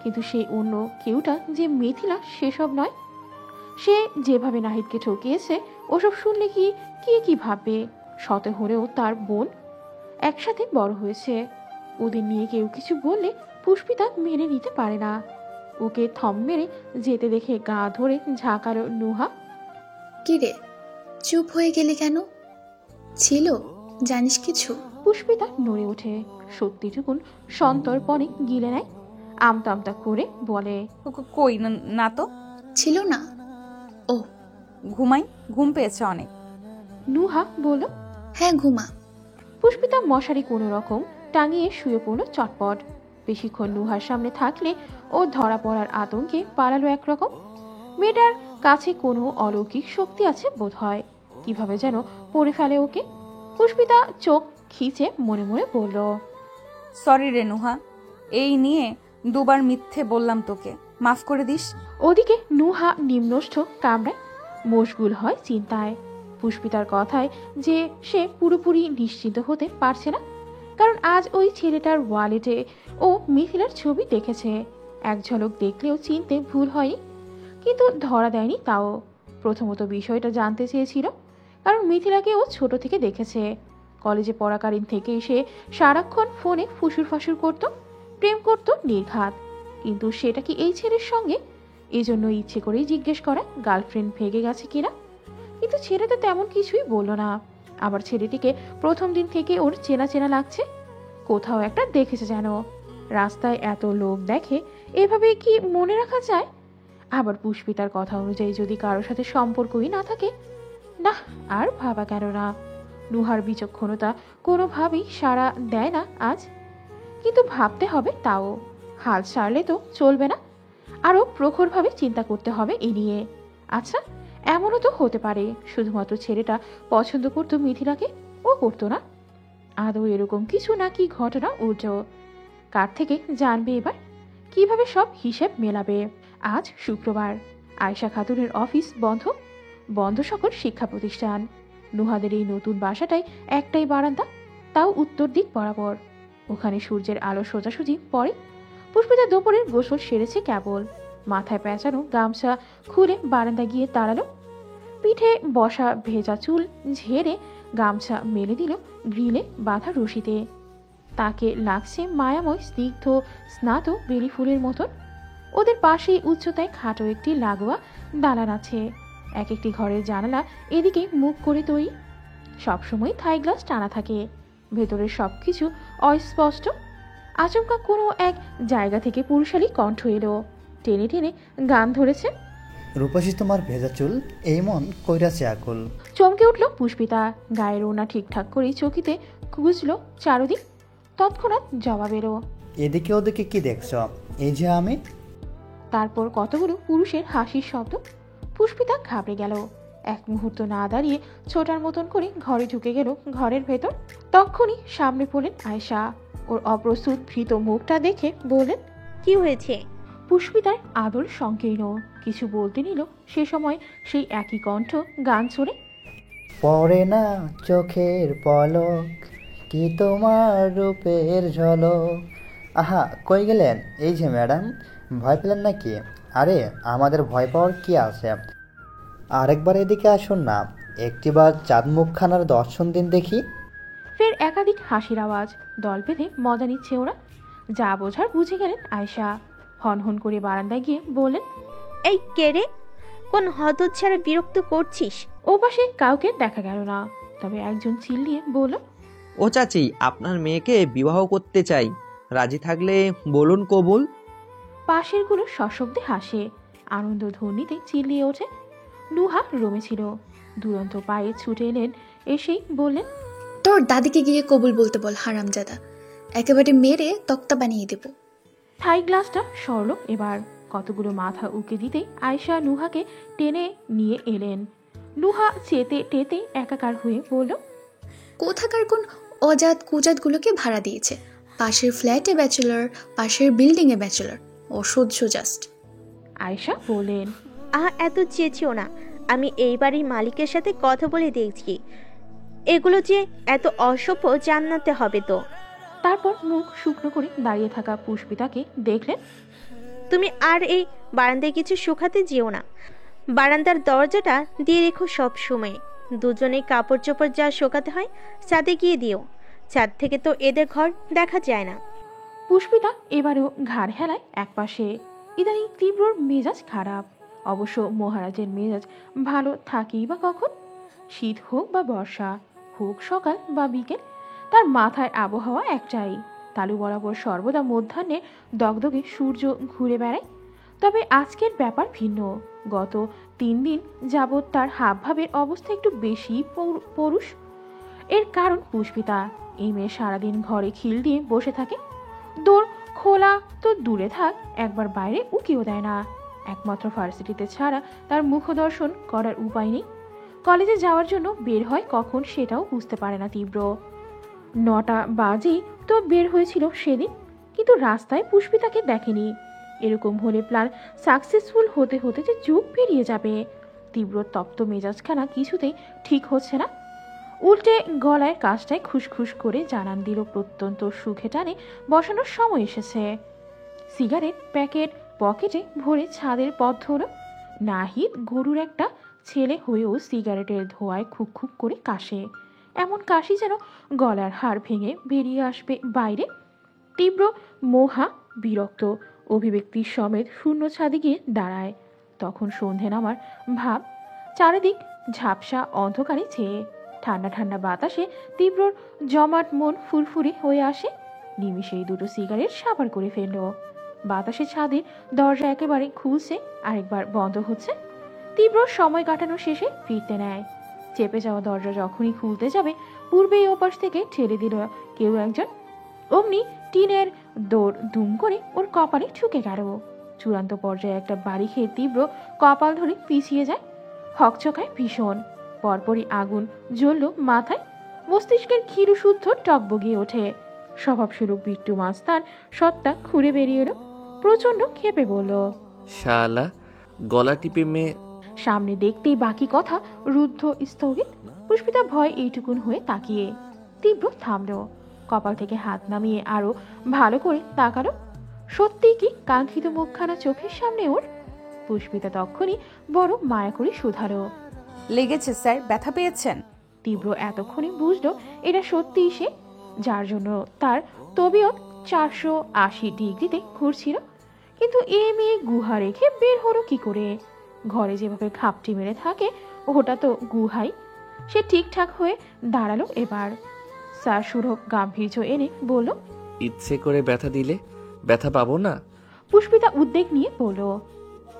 কিন্তু সেই অন্য কেউটা যে মিথিলা সেসব নয়। সে যেভাবে নাহিদকে ঠকিয়েছে, ওসব শুনলে কি ভাববে? শত হলেও তার বোন, একসাথে বড় হয়েছে। ওদের নিয়ে কেউ কিছু বললে পুষ্পিতা মেনে নিতে পারে না। ওকে থম মেরে যেতে দেখে গা ধরে ঝাঁকালো নুহা। কিরে, চুপ হয়ে গেলে কেন? ছিল জানিস কিছু? পুষ্পিতা নড়ে ওঠে। সত্যিটুকুন সন্তর্পণে গিলে নেয়। আমতা আমতা করে বলে, কই না তো। ছিল না? ও, ঘুমাই, ঘুম পেয়েছে অনেক। নুহা বলল, হ্যাঁ ঘুমা। পুষ্পিতা মশারি কোনো রকম টাঙিয়ে শুয়ে পড়ল চটপট। বেশিক্ষণ নুহার সামনে থাকলে ও ধরা পড়ার আতঙ্কে পালালো একরকম। মেয়েটার কাছে কোনো অলৌকিক শক্তি আছে বোধ হয়। কিভাবে যেন পড়ে ফেলে ওকে। পুষ্পিতা চোখ খিচে মনে মনে বলল, সরি রে নুহা, এই নিয়ে দুবার মিথ্যে বললাম তোকে, মাফ করে দিস। ওদিকে নুহা নিম্নষ্ঠ কামরায় মশগুল হয় চিন্তায়। পুষ্পিতার কথায় যে সে পুরোপুরি নিশ্চিন্ত হতে পারছে না, কারণ আজ ওই ছেলেটার ওয়ালেটে ও মিথিলার ছবি দেখেছে। এক ঝলক দেখলেও চিনতে ভুল হয়নি, কিন্তু ধরা দেয়নি তাও। প্রথমত বিষয়টা জানতে চেয়েছিল, কারণ মিথিলাকে ও ছোট থেকে দেখেছে। কলেজে পড়াকালীন থেকেই সে সারাক্ষণ ফোনে ফুসুর ফাসুর করত, প্রেম করত নির্ঘাত। কিন্তু সেটা কি এই ছেলের সঙ্গে? এজন্য ইচ্ছে করেই জিজ্ঞেস করা গার্লফ্রেন্ড ভেগে গেছে কিনা। কিন্তু ছেলেটা তেমন কিছুই বলল না। আবার ছেলেটিকে প্রথম দিন থেকে ওর চেনা চেনা লাগছে। কোথাও একটা দেখেছে যেন। রাস্তায় এত লোক দেখে, এভাবে কি মনে রাখা যায়? আবার পুষ্পিতার কথা অনুযায়ী যদি কারোর সাথে সম্পর্কই না থাকে, না আর ভাবা কেন না। নুহার বিচক্ষণতা কোনোভাবেই সাড়া দেয় না আজ। কিন্তু ভাবতে হবে তাও। হাল ছাড়লে তো চলবে না, আরো প্রখরভাবে চিন্তা করতে হবে এ নিয়ে। আচ্ছা, এমনও তো হতে পারে শুধুমাত্র ছেলেটা পছন্দ করতো মিথিলাকে, ও করতো না। আদৌ এরকম কিছু নাকি ঘটনা উল্টো? কার থেকে জানবে এবার? কিভাবে সব হিসেব মেলাবে? আজ শুক্রবার, আয়েশা খাতুনের অফিস বন্ধ, বন্ধ সকল শিক্ষা প্রতিষ্ঠান। নুহাদের এই নতুন বাসাটায় একটাই বারান্দা, তাও উত্তর দিক বরাবর। ওখানে সূর্যের আলো সোজাসুজি পড়ে। পুষ্পিতা দুপুরের গোসল সেরেছে কেবল। মাথায় পেঁচানো গামছা খুলে বারান্দা গিয়ে দাঁড়ালো। পিঠে বসা ভেজা চুল ঝেড়ে গামছা মেলে দিল গ্রিলে বাঁধা রশিতে। তাকে লাগছে মায়াময় স্নিগ্ধ স্নাত বেলি ফুলের মতন। ওদের পাশেই উচ্চতায় খাটো একটি লাগোয়া দালান আছে। এক একটি ঘরের জানালা এদিকে মুখ করে তৈরি। সবসময় থাই গ্লাস টানা থাকে। ভেতরের সবকিছু অস্পষ্ট। আচমকা কোনো এক জায়গা থেকে পুরুষালী কণ্ঠ এলো। টেনে টেনে গান ধরেছে, রূপসী তোমার ভেজা চুল এই মন কইরাছে আকুল। চমকে উঠল পুষ্পিতা। গায়ের ওনা ঠিকঠাক করেই চকিতে খুঁজলো চারদিক। তৎক্ষণাৎ জবাব এলো, এদিকে ওদিকে কি দেখছ? এই যে আমি। তারপর কতগুলো পুরুষের হাসির শব্দ। পুষ্পিতা ঘাবড়ে গেল। এক মুহূর্ত না দাঁড়িয়ে ছোটার মতন করে ঘরে ঢুকে গেল ঘরের ভেতর। তখনই সামনে পড়লেন আয়েশা। ওর অপ্রস্তুত ভীত মুখটা দেখে বললেন, কি হয়েছে? পুষ্পিতার আদর সংকীর্ণ। কিছু বলতে নিল, সে সময় সেই একই কণ্ঠ গান ছড়ে, পড়ে না চোখের পলক, কি তোমার রূপের ঝলক। আহা, কই গেলেন? এই যে ম্যাডাম, ভয় পেলেন নাকি? আরে আমাদের ভয় পাওয়ার কি আছে? আরেকবার এদিকে আসুন না, একটিবার চাঁদ মুখখানার দর্শন দিন দেখি। ফের একাধিক হাসির আওয়াজ। দল বেঁধে মজা নিচ্ছে ওরা। যা বোঝার বুঝে গেলেন আয়শা। হনহন করে বারান্দায় গিয়ে বললেন, এই কে রে? কোন হতচ্ছাড়া বিরক্ত করছিস? ও পাশে কাউকে দেখা গেল না, তবে একজন চিল্লিয়ে বলল, ও চাচি, আপনার মেয়েকে বিবাহ করতে চাই, রাজি থাকলে বলুন কবুল। পাশের গুলো সশব্দে হাসে, আনন্দ ধ্বনিতে চিল্লিয়ে ওঠে। নুহা রুমে ছিল। দুরন্ত পায়ে ছুটে এলেন, এসেই বললেন, তোর দাদিকে গিয়ে কবুল বলতে বল হারামজাদা, একেবারে মেরে তক্তা বানিয়ে দেব। থাই গ্লাসটা সরল এবার। কতগুলো মাথা উকে দিতে আয়শা নুহাকে টেনে নিয়ে এলেন। নুহা চেতে টেতে একাকার হয়ে বলল, কোথাকার কোন অজাত কুজাতগুলোকে ভাড়া দিয়েছে? পাশের ফ্ল্যাটে ব্যাচেলর, পাশের বিল্ডিংয়ে ব্যাচেলর, অসহ্য জাস্ট। আয়শা বললেন, এত চেয়েছিও না, আমি এই বাড়ির মালিকের সাথে কথা বলে দেখছি, এগুলো যে এত অসভ্য জানাতে হবে তো। তারপর মুখ শুকনো করে দাঁড়িয়ে থাকা পুষ্পিতাকে দেখলেন। তুমি আর এই বারান্দায় কিছু শুকাতে যেও না, বারান্দার দরজাটা দিয়ে রেখো সব সময়। দুজনে কাপড় চোপড় যা শুকাতে হয় ছাদে গিয়ে দিও, ছাদ থেকে তো এদের ঘর দেখা যায় না। পুষ্পিতা এবারেও ঘাড় হেলায় একপাশে। ইদানিং তীব্রর মেজাজ খারাপ। অবশ্য মহারাজের মেজাজ ভালো থাকেই বা কখন? শীত হোক বা বর্ষা, হোক সকাল বা বিকেল, তার মাথায় আবহাওয়া একটাই। তালু বরাবর সর্বদা মধ্যাহ্নে দগদগে সূর্য ঘুরে বেড়ায়। তবে আজকের ব্যাপার ভিন্ন। গত 3 দিন যাবৎ তার হাবভাবের অবস্থা একটু বেশি পরুষ। এর কারণ পুষ্পিতা। এই মেয়ে সারাদিন ঘরে খিল দিয়ে বসে থাকে। দোর খোলা তো দূরে থাক, একবার বাইরে উকিও দেয় না। একমাত্র ভার্সিটিতে ছাড়া তার মুখদর্শন করার উপায় নেই। কলেজে যাওয়ার জন্য বের হয় কখন সেটাও বুঝতে পারে না তীব্র। 9টা বাজেই তো বের হয়েছিল সেদিন, কিন্তু রাস্তায় পুষ্পিতাকে দেখেনি। এরকম হলে প্ল্যান সাকসেসফুল হতে হতে যে যুগ পেরিয়ে যাবে। তীব্র তপ্ত মেজাজখানা কিছুতেই ঠিক হচ্ছে না। উল্টে গলায় কাজটায় খুশখুশ করে জানান দিল প্রত্যন্ত সুখে টানে বসানোর সময় এসেছে। সিগারেট প্যাকেট পকেটে ভরে ছাদের পথ ধরল। নাহিদ গরুর একটা ছেলে হয়েও সিগারেটের ধোঁয়ায় খুক খুক করে কাশে। এমন কাশি যেন গলার হাড় ভেঙে বেরিয়ে আসবে বাইরে। তীব্র মোহা বিরক্ত অভিব্যক্তির সমেত শূন্য ছাদে গিয়ে দাঁড়ায়। তখন সন্ধে নামার ভাব। চারিদিক ঝাপসা অন্ধকারে ছেয়ে। ঠান্ডা ঠান্ডা বাতাসে তীব্রর জমাট মন ফুরফুরে হয়ে আসে। নিমিষেই 2টো সিগারেট সাবার করে ফেলল। বাতাসে ছাদের দরজা একেবারে খুলছে, আরেকবার বন্ধ হচ্ছে। তীব্র সময় কাটানো শেষে ফিরতে নেয়। চেপে যাওয়া দরজা যখনই খুলতে যাবে, পূর্বেই ওপাশ থেকে ঠেলে দিল কেউ একজন। অমনি টিনের দৌড় দুম করে ওর কপালে ঠুকে গেল। চূড়ান্ত পর্যায়ে একটা বাড়ি খেয়ে তীব্র কপাল ধরে পিছিয়ে যায়। হকচকায় ভীষণ। পরপরই আগুন জ্বলল মাথায়। মস্তিষ্কের ক্ষীরু শুদ্ধ টকবগিয়ে ওঠে। স্বভাবস্বরূপ বিট্টু মাছ তার সত্তা খুঁড়ে বেরিয়ে এলো। প্রচন্ড ক্ষেপে বলল, শালা, গলা টিপে মেয়ে। সামনে দেখতেই বাকি কথা রুদ্ধ স্থগিত। পুষ্পিতা ভয় এইটুকুন হয়ে তাকিয়ে। তীব্র থামলো। কপাল থেকে হাত নামিয়ে আরো ভালো করে তাকালো। সত্যি কি কাঙ্ক্ষিত মুখখানা চোখের সামনে ওর? পুষ্পিতা তখনই বড় মায়া করে শুধালো, লেগেছে স্যার? ব্যথা পেয়েছেন? তীব্র এতক্ষণে বুঝলো এটা সত্যিই সে, যার জন্য তার তবিয়ত 480 ডিগ্রিতে ঘুরছিল। কিন্তু এ মেয়ে গুহা রেখে বের হলো কি করে? ঘরে যেভাবে খাপটি মেরে থাকে ওটা তো গুহাই। সে ঠিকঠাক হয়ে দাঁড়ালো এবার। স্যার সুরভ গাম্ভীর্য এনে বলল, ইচ্ছে করে ব্যথা দিলে ব্যথা পাবো না? পুষ্পিতা উদ্বেগ নিয়ে বলল,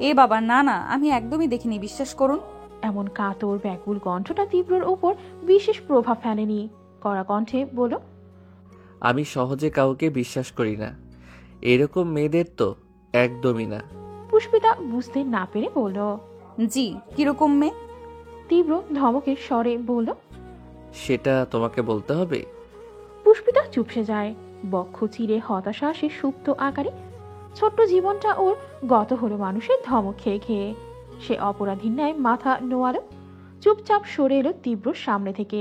এ বাবা না না, আমি একদমই দেখিনি, বিশ্বাস করুন। এমন কাতর ব্যাকুল কণ্ঠটা তীব্রর ওপর বিশেষ প্রভাব ফেলেনি। কড়া কণ্ঠে বলল, আমি সহজে কাউকে বিশ্বাস করি না, এরকম মেয়েদের তো একদমই না। পুষ্পিতা বুঝতে না পেরে বলল, জি, কিরকম মেয়ে? তীব্র ধমকের স্বরে বলল, সেটা তোমাকে বলতে হবে? পুষ্পিতা চুপসে যায়। বক্ষ চিরে হতাশা আসে সুপ্ত আকারে। ছোট্ট জীবনটা ওর গত হলো মানুষের ধমক খেয়ে খেয়ে। সে অপরাধীর ন্যায় মাথা নোয়ালো। চুপচাপ সরে এলো তীব্র সামনে থেকে।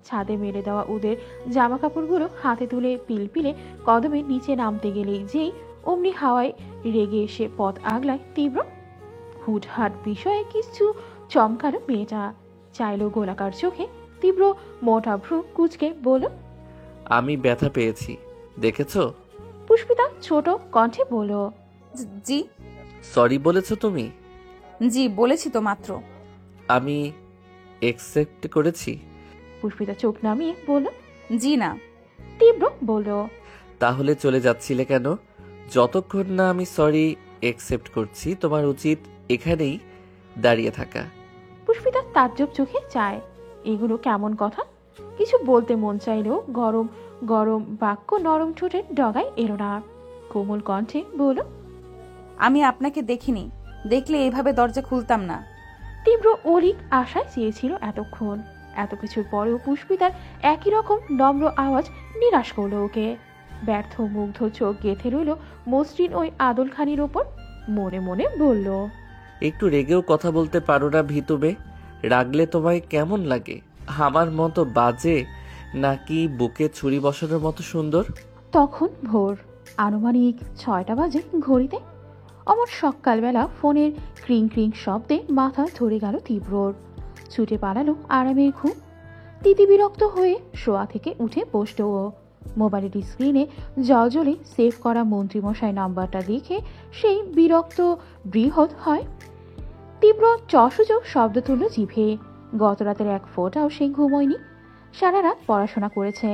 ছাদে মেলে দেওয়া ওদের জামা কাপড়গুলো হাতে তুলে পিলপিলে কদমে নিচে নামতে গেলেই যেই অমনি হাওয়ায় রেগে এসে পথ আগলায় তীব্র। হুটহাট বিষয়ে কিছু চমকালো মেয়েটা। চাইলো গোলাকার চোখে। তীব্র মোটা ভ্রু কুচকে বলল, আমি ব্যথা পেয়েছি, দেখেছো? পুষ্পিতা ছোট কণ্ঠে বলল, জি। সরি বলেছো তুমি? জি বলেছি তো মাত্র। আমি একসেপ্ট করেছি। পুষ্পিতা চোখ নামিয়ে বলল, জি না। তীব্র বলল, তাহলে চলে যাচ্ছিলে কেন? যতক্ষণ না আমি সরি একসেপ্ট করছি তোমার উচিত এখানেই দাঁড়িয়ে থাকা। পুষ্পিতা তাজ্জব চোখে চায়। এগুলো কেমন কথা? কিছু বলতে মন চাইলেও গরম গরম বাক্য নরম ঠোঁটের ডগায় এলো না। কোমল কণ্ঠে বলল, আমি আপনাকে দেখিনি, দেখলে এইভাবে দরজা খুলতাম না। তীব্র অলিক আশায় চেয়েছিল এতক্ষণ। এত কিছুর পরেও পুষ্পিতার একই রকম নম্র আওয়াজ নিরাশ করলো ওকে। ব্যর্থ মুগ্ধ চোখ গেঁথে রইল মসৃণ ওই আদলখানির ওপর। মনে মনে বলল, একটু রেগেও কথা বলতে পারো না ভিতুবে? রাগলে তোমায় কেমন লাগে? আমার মতো বাজে নাকি বুকে ছুরি বসানোর মতো সুন্দর? তখন ভোর, আনুমানিক 6টা বাজে ঘড়িতে। অমর সকালবেলা ফোনের ক্রিং ক্রিং শব্দে মাথা ধরে গেল তীব্রর। ছুটে পালালো আরামের ঘুম। তিতিবিরক্ত হয়ে শোয়া থেকে উঠে বসল ও। মোবাইলের স্ক্রিনে জলজলে সেভ করা মন্ত্রীমশাই নাম্বারটা দেখে সেই বিরক্ত বৃহৎ হয়। তীব্র চসূচক শব্দ তুলল জিভে। গত রাতের এক ফোঁটাও সে ঘুমোয়নি। সারা রাত পড়াশোনা করেছে,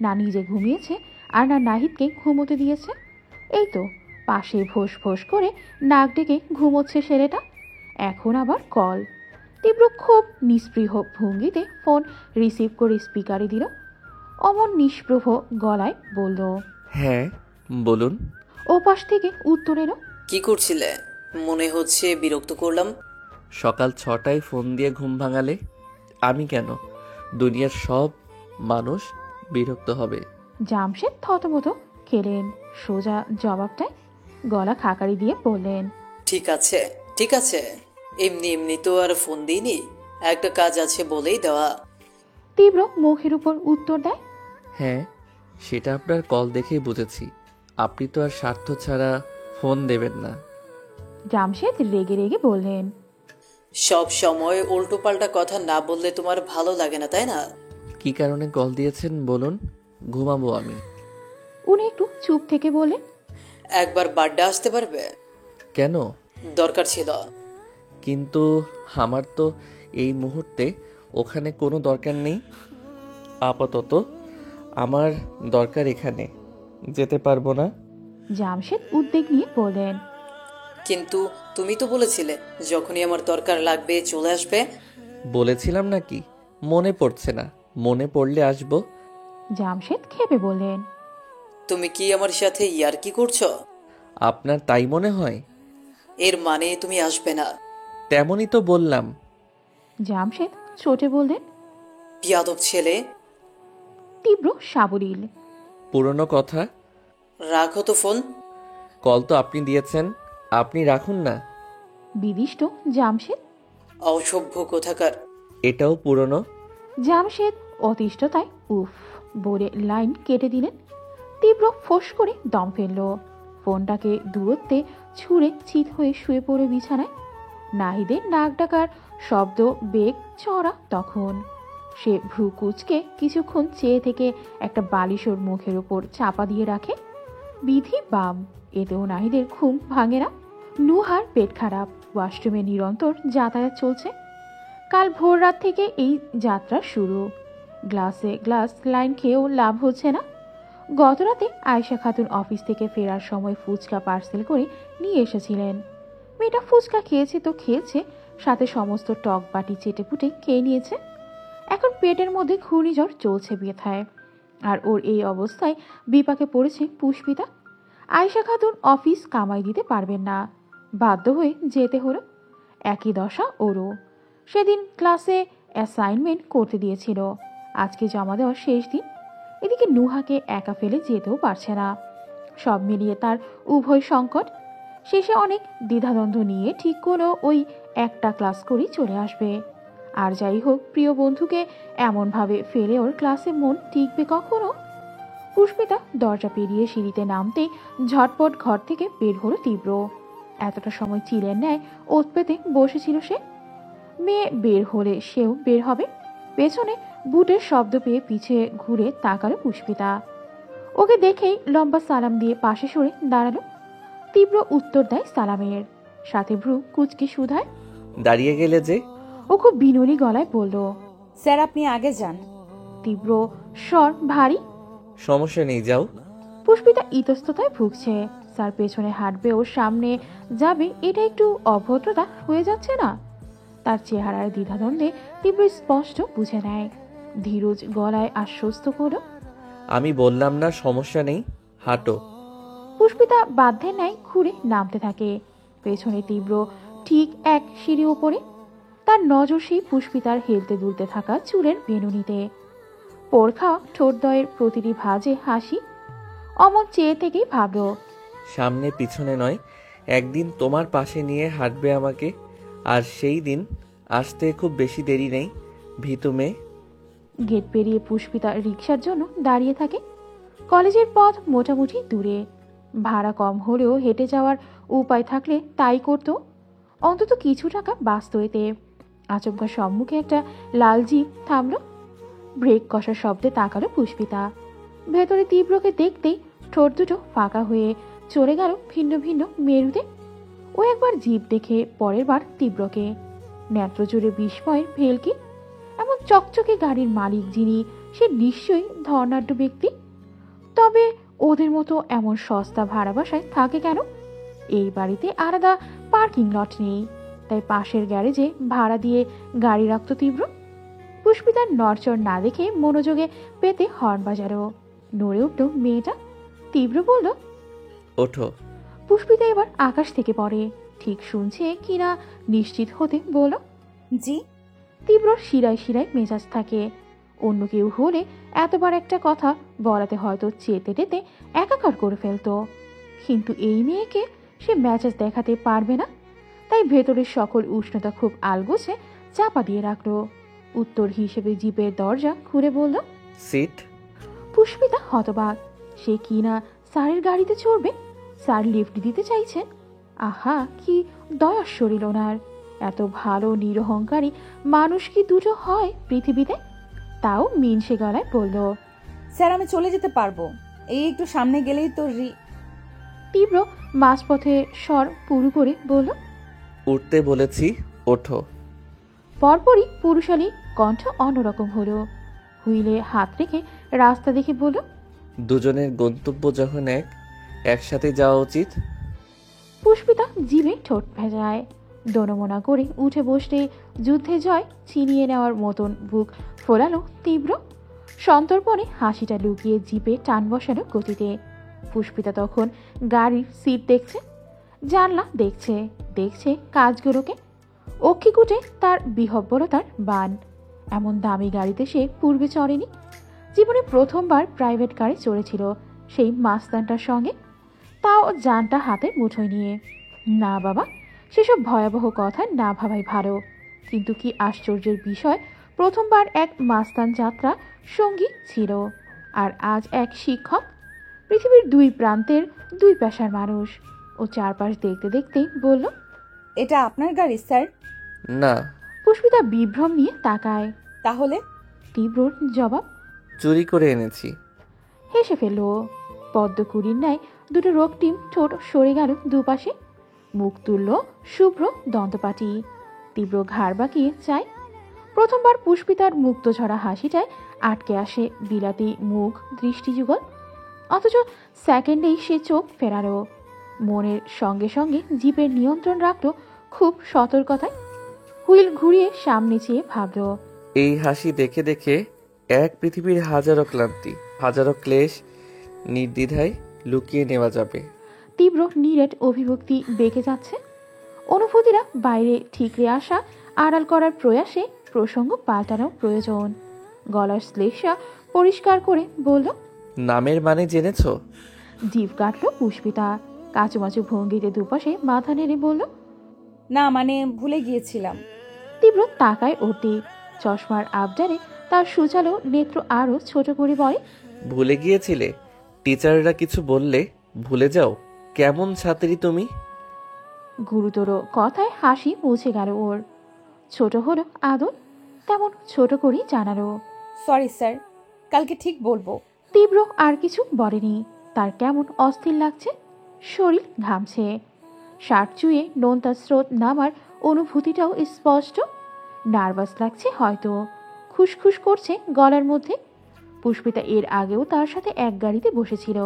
না নিজে ঘুমিয়েছে আর না নাহিদকে ঘুমোতে দিয়েছে। এই তো পাশে ভোস ভোস করে নাক ডেকে ঘুমোচ্ছে ছেলেটা। এখন আবার কল। তীব্র খুব নিস্পৃহ ভঙ্গিতে ফোন রিসিভ করে স্পিকারে দিল। অমন নিষ্প্রভ গলায় বলল, হ্যাঁ বলুন। ওপাশ থেকে উত্তর এলো, কি করছিলে? মনে হচ্ছে বিরক্ত করলাম। সকাল 6টায় ফোন দিয়ে ঘুম ভাঙালে? আমি কেন, দুনিয়ার সব মানুষ বিরক্ত হবে। জামশেদ থতমত খেলেন। সোজা জবাবটায় গলা খাকারি দিয়ে বললেন, ঠিক আছে ঠিক আছে, এমনি এমনি তো আর ফোন দিইনি, একটা কাজ আছে বলেই দেওয়া। তীব্র মুখের উপর উত্তর দেয়, হ্যাঁ সেটা আপনার কল দেখেই বুঝেছি। আপনি তো আর স্বার্থ ছাড়া ফোন দেবেন না। জামশেদ রেগে রেগে বললেন, সব সময় উল্টোপাল্টা কথা না বললে তোমার ভালো লাগে না তাই না? কি কারণে কল দিয়েছেন বলুন, ঘুমাবো আমি। উনি একটু চুপ থেকে বলেন, একবার বার্থডে আসতে পারবে? কেন? দরকার ছিল। কিন্তু আমার তো এই মুহূর্তে ওখানে কোনো দরকার নেই। আপাতত আমার দরকার এখানে, যেতে পারবো না। জামশেদ উদ্বেগ নিয়ে বলেন, কিন্তু তুমি তো বলেছিলে যখনই আমার দরকার লাগবে চলে আসবে। বলেছিলাম নাকি? মনে পড়ছে না, মনে পড়লে আসবো। জামশেদ খেপে বললেন, তুমি কি আমার সাথে ইয়ার্কি করছো? আপনার তাই মনে হয়? এর মানে তুমি আসবে না। তেমনই তো বললাম। জামশেদ চোটে বললেন, বিয়াদব ছেলে। তীব্র সাবলীল, পুরনো কথা। রাখো তো ফোন। কল তো আপনি দিয়েছেন, আপনি রাখুন না। বিদিষ্ট জামশেদ। অসভ্য কোথাকার। এটাও পুরনো। জামশেদ অতিষ্ঠতায় উফ বলে লাইন কেটে দিলেন। তীব্র ফোঁস করে দম ফেলল। ফোনটাকে দূরত্বে ছুঁড়ে চিত হয়ে শুয়ে পড়ে বিছানায়। নাহিদের নাক ডাকার শব্দ বেগ চড়া তখন। সে ভ্রু কুচকে কিছুক্ষণ চেয়ে থেকে একটা বালিশ ওর মুখের উপর চাপা দিয়ে রাখে। বিধি বাম, এতেও নাহিদের ঘুম ভাঙে না। নুহার পেট খারাপ, ওয়াশরুমে নিরন্তর যাতায়াত চলছে। কাল ভোর রাত থেকে এই যাত্রা শুরু। গ্লাসে গ্লাস লাইন খেয়েও লাভ হচ্ছে না। গতরাতে আয়েশা খাতুন অফিস থেকে ফেরার সময় ফুচকা পার্সেল করে নিয়ে এসেছিলেন। মেয়েটা ফুচকা খেয়েছে তো খেয়েছে, সাথে সমস্ত টক বাটি চেটেপুটে খেয়ে নিয়েছে। এখন পেটের মধ্যে ঘূর্ণিঝড় চলছে ব্যথায়। আর ওর এই অবস্থায় বিপাকে পড়েছে পুষ্পিতা। আয়েশা খাতুন অফিস কামাই দিতে পারবেন না, বাধ্য হয়ে যেতে হলো। একই দশা ওরও। সেদিন ক্লাসে অ্যাসাইনমেন্ট করতে দিয়েছিল, আজকে জমা দেওয়ার শেষ দিন। এদিকে নুহাকে একা ফেলে যেতেও পারছে না। সব মিলিয়ে তার উভয় সংকট। শেষে অনেক দ্বিধাদ্বন্দ্ব নিয়ে ঠিক করলো ওই একটা ক্লাস করেই চলে আসবে। আর যাই হোক, প্রিয় বন্ধুকে এমনভাবে ফেলে ওর ক্লাসে মন টিকবে কখনো? পুষ্পিতা দরজা পেরিয়ে সিঁড়িতে নামতেই ঝটপট ঘর থেকে বের হলো তীব্র। এতটা সময় চিলের ন্যায় ওত পেতে বসেছিল সে। মেয়ে বের হলে সেও বের হবে। পেছনে বুটের শব্দ পেয়ে পিছে ঘুরে তাকালো পুষ্পিতা। ওকে দেখেই লম্বা সালাম দিয়ে পাশে সরে দাঁড়ালো। তীব্র উত্তর দেয় সালামের, সাথে ভ্রু কুচকে শুধায়, দাঁড়িয়ে গেলে যে? ও খুব বিনয়ী গলায় বলল, স্যার আপনি আগে যান। তীব্র স্বর ভারী। সমস্যা নেই, যাও। পুষ্পিতা ইতস্ততায় ভুগছে। স্যার পেছনে হাঁটবে ও সামনে যাবে, এটা একটু অভদ্রতা হয়ে যাচ্ছে না? তার চেহারার দ্বিধাদ্বন্দ্বে তীব্র স্পষ্ট বুঝে নেয়। ধীরজ গলায় আশ্বস্ত করল, আমি বললাম না সমস্যা নেই, হাঁটো। পুষ্পিতা বাধ্যের ন্যায় ঘুরে নামতে থাকে। পেছনে তীব্র ঠিক এক সিঁড়ি ওপরে। তার নজর সেই পুষ্পিতার হেলতে দুলতে থাকা চুলের বেনুনিতে। পোড়খা ঠোঁটদ্বয়ের প্রতিটি ভাঁজে হাসি। অমন চেয়ে থেকেই ভাবল, সামনে পিছনে নয়, একদিন তোমার পাশে নিয়ে হাঁটবে আমাকে। আর সেই দিন আসতে খুব বেশি দেরি নেই, ভীতু মেয়ে। গেট পেরিয়ে পুষ্পিতা রিকশার জন্য দাঁড়িয়ে থাকে। কলেজের পথ মোটামুটি দূরে। ভাড়া কম হলেও হেঁটে যাওয়ার উপায় থাকলে তাই করত। অন্তত কিছু টাকা বাঁচত এতে। আচমকা সম্মুখে একটা লাল জিপ থামল। ব্রেক কষার শব্দে তাকালো পুষ্পিতা। ভেতরে তীব্রকে দেখতেই ঠোঁট দুটো ফাঁকা হয়ে চলে গেল ভিন্ন ভিন্ন মেরুতে। ও একবার জিপ দেখে পরের বার তীব্রকে। নেত্র জুড়ে বিস্ময়ের ভেলকি। এমন চকচকে গাড়ির মালিক যিনি, সে নিশ্চয়ই ধনাঢ্য ব্যক্তি। তবে ওদের মতো এমন সস্তা ভাড়া বাসায় থাকে কেন? এই বাড়িতে আলাদা পার্কিং লট নেই, তাই পাশের গ্যারেজে ভাড়া দিয়ে গাড়ি রাখত তীব্র। পুষ্পিতার নড়চড় না দেখে মনোযোগে পেতে হর্ন বাজালো। নড়ে উঠল মেয়েটা। তীব্র বলল, ওঠো। পুষ্পিতা এবার আকাশ থেকে পড়ে। ঠিক শুনছে কিনা নিশ্চিত হতে বলল, জি। তীব্র শিরায় শিরায় মেজাজ থাকে। অন্য কেউ হলে এতবার একটা কথা বলাতে হয়তো চেতে টেতে একাকার করে ফেলতো, কিন্তু এই মেয়েকে সে মেজাজ দেখাতে পারবে না। তাই ভেতরের সকল উষ্ণতা খুব আলগোছে চাপা দিয়ে রাখলো। উত্তর হিসেবে জিপের দরজা খুলে বলল, সিট। পুষ্পিতা হতবাক। সে কিনা স্যারের গাড়িতে চড়বে? স্যার লিফট দিতে চাইছেন? আহা, কি দয়ার শরীর ওনার! এত ভালো নিরহংকারী মানুষ কি দুটো হয় পৃথিবীতে? তাও মিনসে গলায় বলল, স্যার আমি চলে যেতে পারবো, এই একটু সামনে গেলেই তো। তীব্র মাঝপথে স্বর পুরু করে বলল, উঠতে বলেছি, ওঠো। পরপরই পুরুষালী কণ্ঠ অন্যরকম হলো। হুইলে হাত রেখে রাস্তা দেখে বলল, দুজনের গন্তব্য যখন একসাথে যাওয়া উচিত। পুষ্পিতা জিভে ঠোঁট ভেজায়। দনমনা করে উঠে বসতে যুদ্ধে জয় ছিনিয়ে নেওয়ার মতন বুক ফোলালো তীব্র। সন্তর্পণে হাসিটা লুকিয়ে জিপে টান বসালো গতিতে। পুষ্পিতা তখন গাড়ির সিট দেখছে, জানলা দেখছে, দেখছে কাজগুলোকে। অক্ষিকুটে তার বিহব্বলতার বান। এমন দামি গাড়িতে সে পূর্বে চড়েনি। জীবনে প্রথমবার প্রাইভেট কারে চড়েছিল, সেই মাস্তানটার সঙ্গে, তাও যানটা হাতে মুঠোয় নিয়ে। না বাবা, সেসব ভয়াবহ কথা না ভাবাই ভালো। কিন্তু কি আশ্চর্যের বিষয়, প্রথমবার এক মাস্তান যাত্রা সঙ্গী ছিল, আর আজ এক শিক্ষক। পৃথিবীর দুই প্রান্তের দুই পেশার মানুষ। ও চারপাশ দেখতে দেখতে বলল, এটা আপনার গাড়ি স্যার? না। পুষ্পিতা বিভ্রম নিয়ে তাকায়। তাহলে? তীব্রর জবাব, চুরি করে এনেছি। হেসে ফেলল। পদ্মকুড়ির ন্যায় দুটো রক্তিম ঠোঁট সরে গেল দুপাশে। মুখ তুলল শুভ্র দন্তপাটি। তীব্র ঘাড় বাঁকিয়ে চায়। প্রথমবার পুষ্পিতার মুক্ত ঝরা হাসিটায় আটকে আসে বিলাতি মুখ দৃষ্টিযুগল। অথচ সেকেন্ডেই সে চোখ ফেরালো। মনের সঙ্গে সঙ্গে জিপের নিয়ন্ত্রণ রাখলো খুব সতর্কতায়। হুইল ঘুরিয়ে সামনে চেয়ে ভাবল, এই হাসি দেখে দেখে এক পৃথিবীর হাজারো ক্লান্তি, হাজারো ক্লেশ নির্দ্বিধায় লুকিয়ে নেওয়া যাবে। তীব্র নিরেট অভিভক্তি বেঁকে যাচ্ছে। অনুভূতিরা বাইরে ঠিকরে আসা আড়াল করার প্রয়াসে প্রসঙ্গ পাল্টানো প্রয়োজন। গলার শ্লেষা পরিষ্কার করে বলল, নামের মানে জেনেছো? জিভ কাটল পুষ্পিতা। কাচুমাচু ভঙ্গিতে দুপাশে মাথা নেড়ে বলল, না মানে ভুলে গিয়েছিলাম। তীব্র তাকায় ওর দিক। চশমার আবদারে তার সুচালো নেত্র আরো ছোট করে বলে, ভুলে গিয়েছিলে? টিচাররা কিছু বললে ভুলে যাও? কেমন ছাত্রী তুমি? গুরুতর কথায় হাসি মুছে গেল ওর। ছোট হলো আদর, তেমন ছোট করেই জানালো, সরি স্যার, কালকে ঠিক বলবো। তীব্র আর কিছু বলেনি। তার কেমন অস্থির লাগছে, শরীর ঘামছে। শার্ট চুয়ে নোনতা স্রোত নামার অনুভূতিটাও স্পষ্ট। নার্ভাস লাগছে হয়তো, খুসখুস করছে গলার মধ্যে। পুষ্পিতা এর আগেও তার সাথে এক গাড়িতে বসেছিল,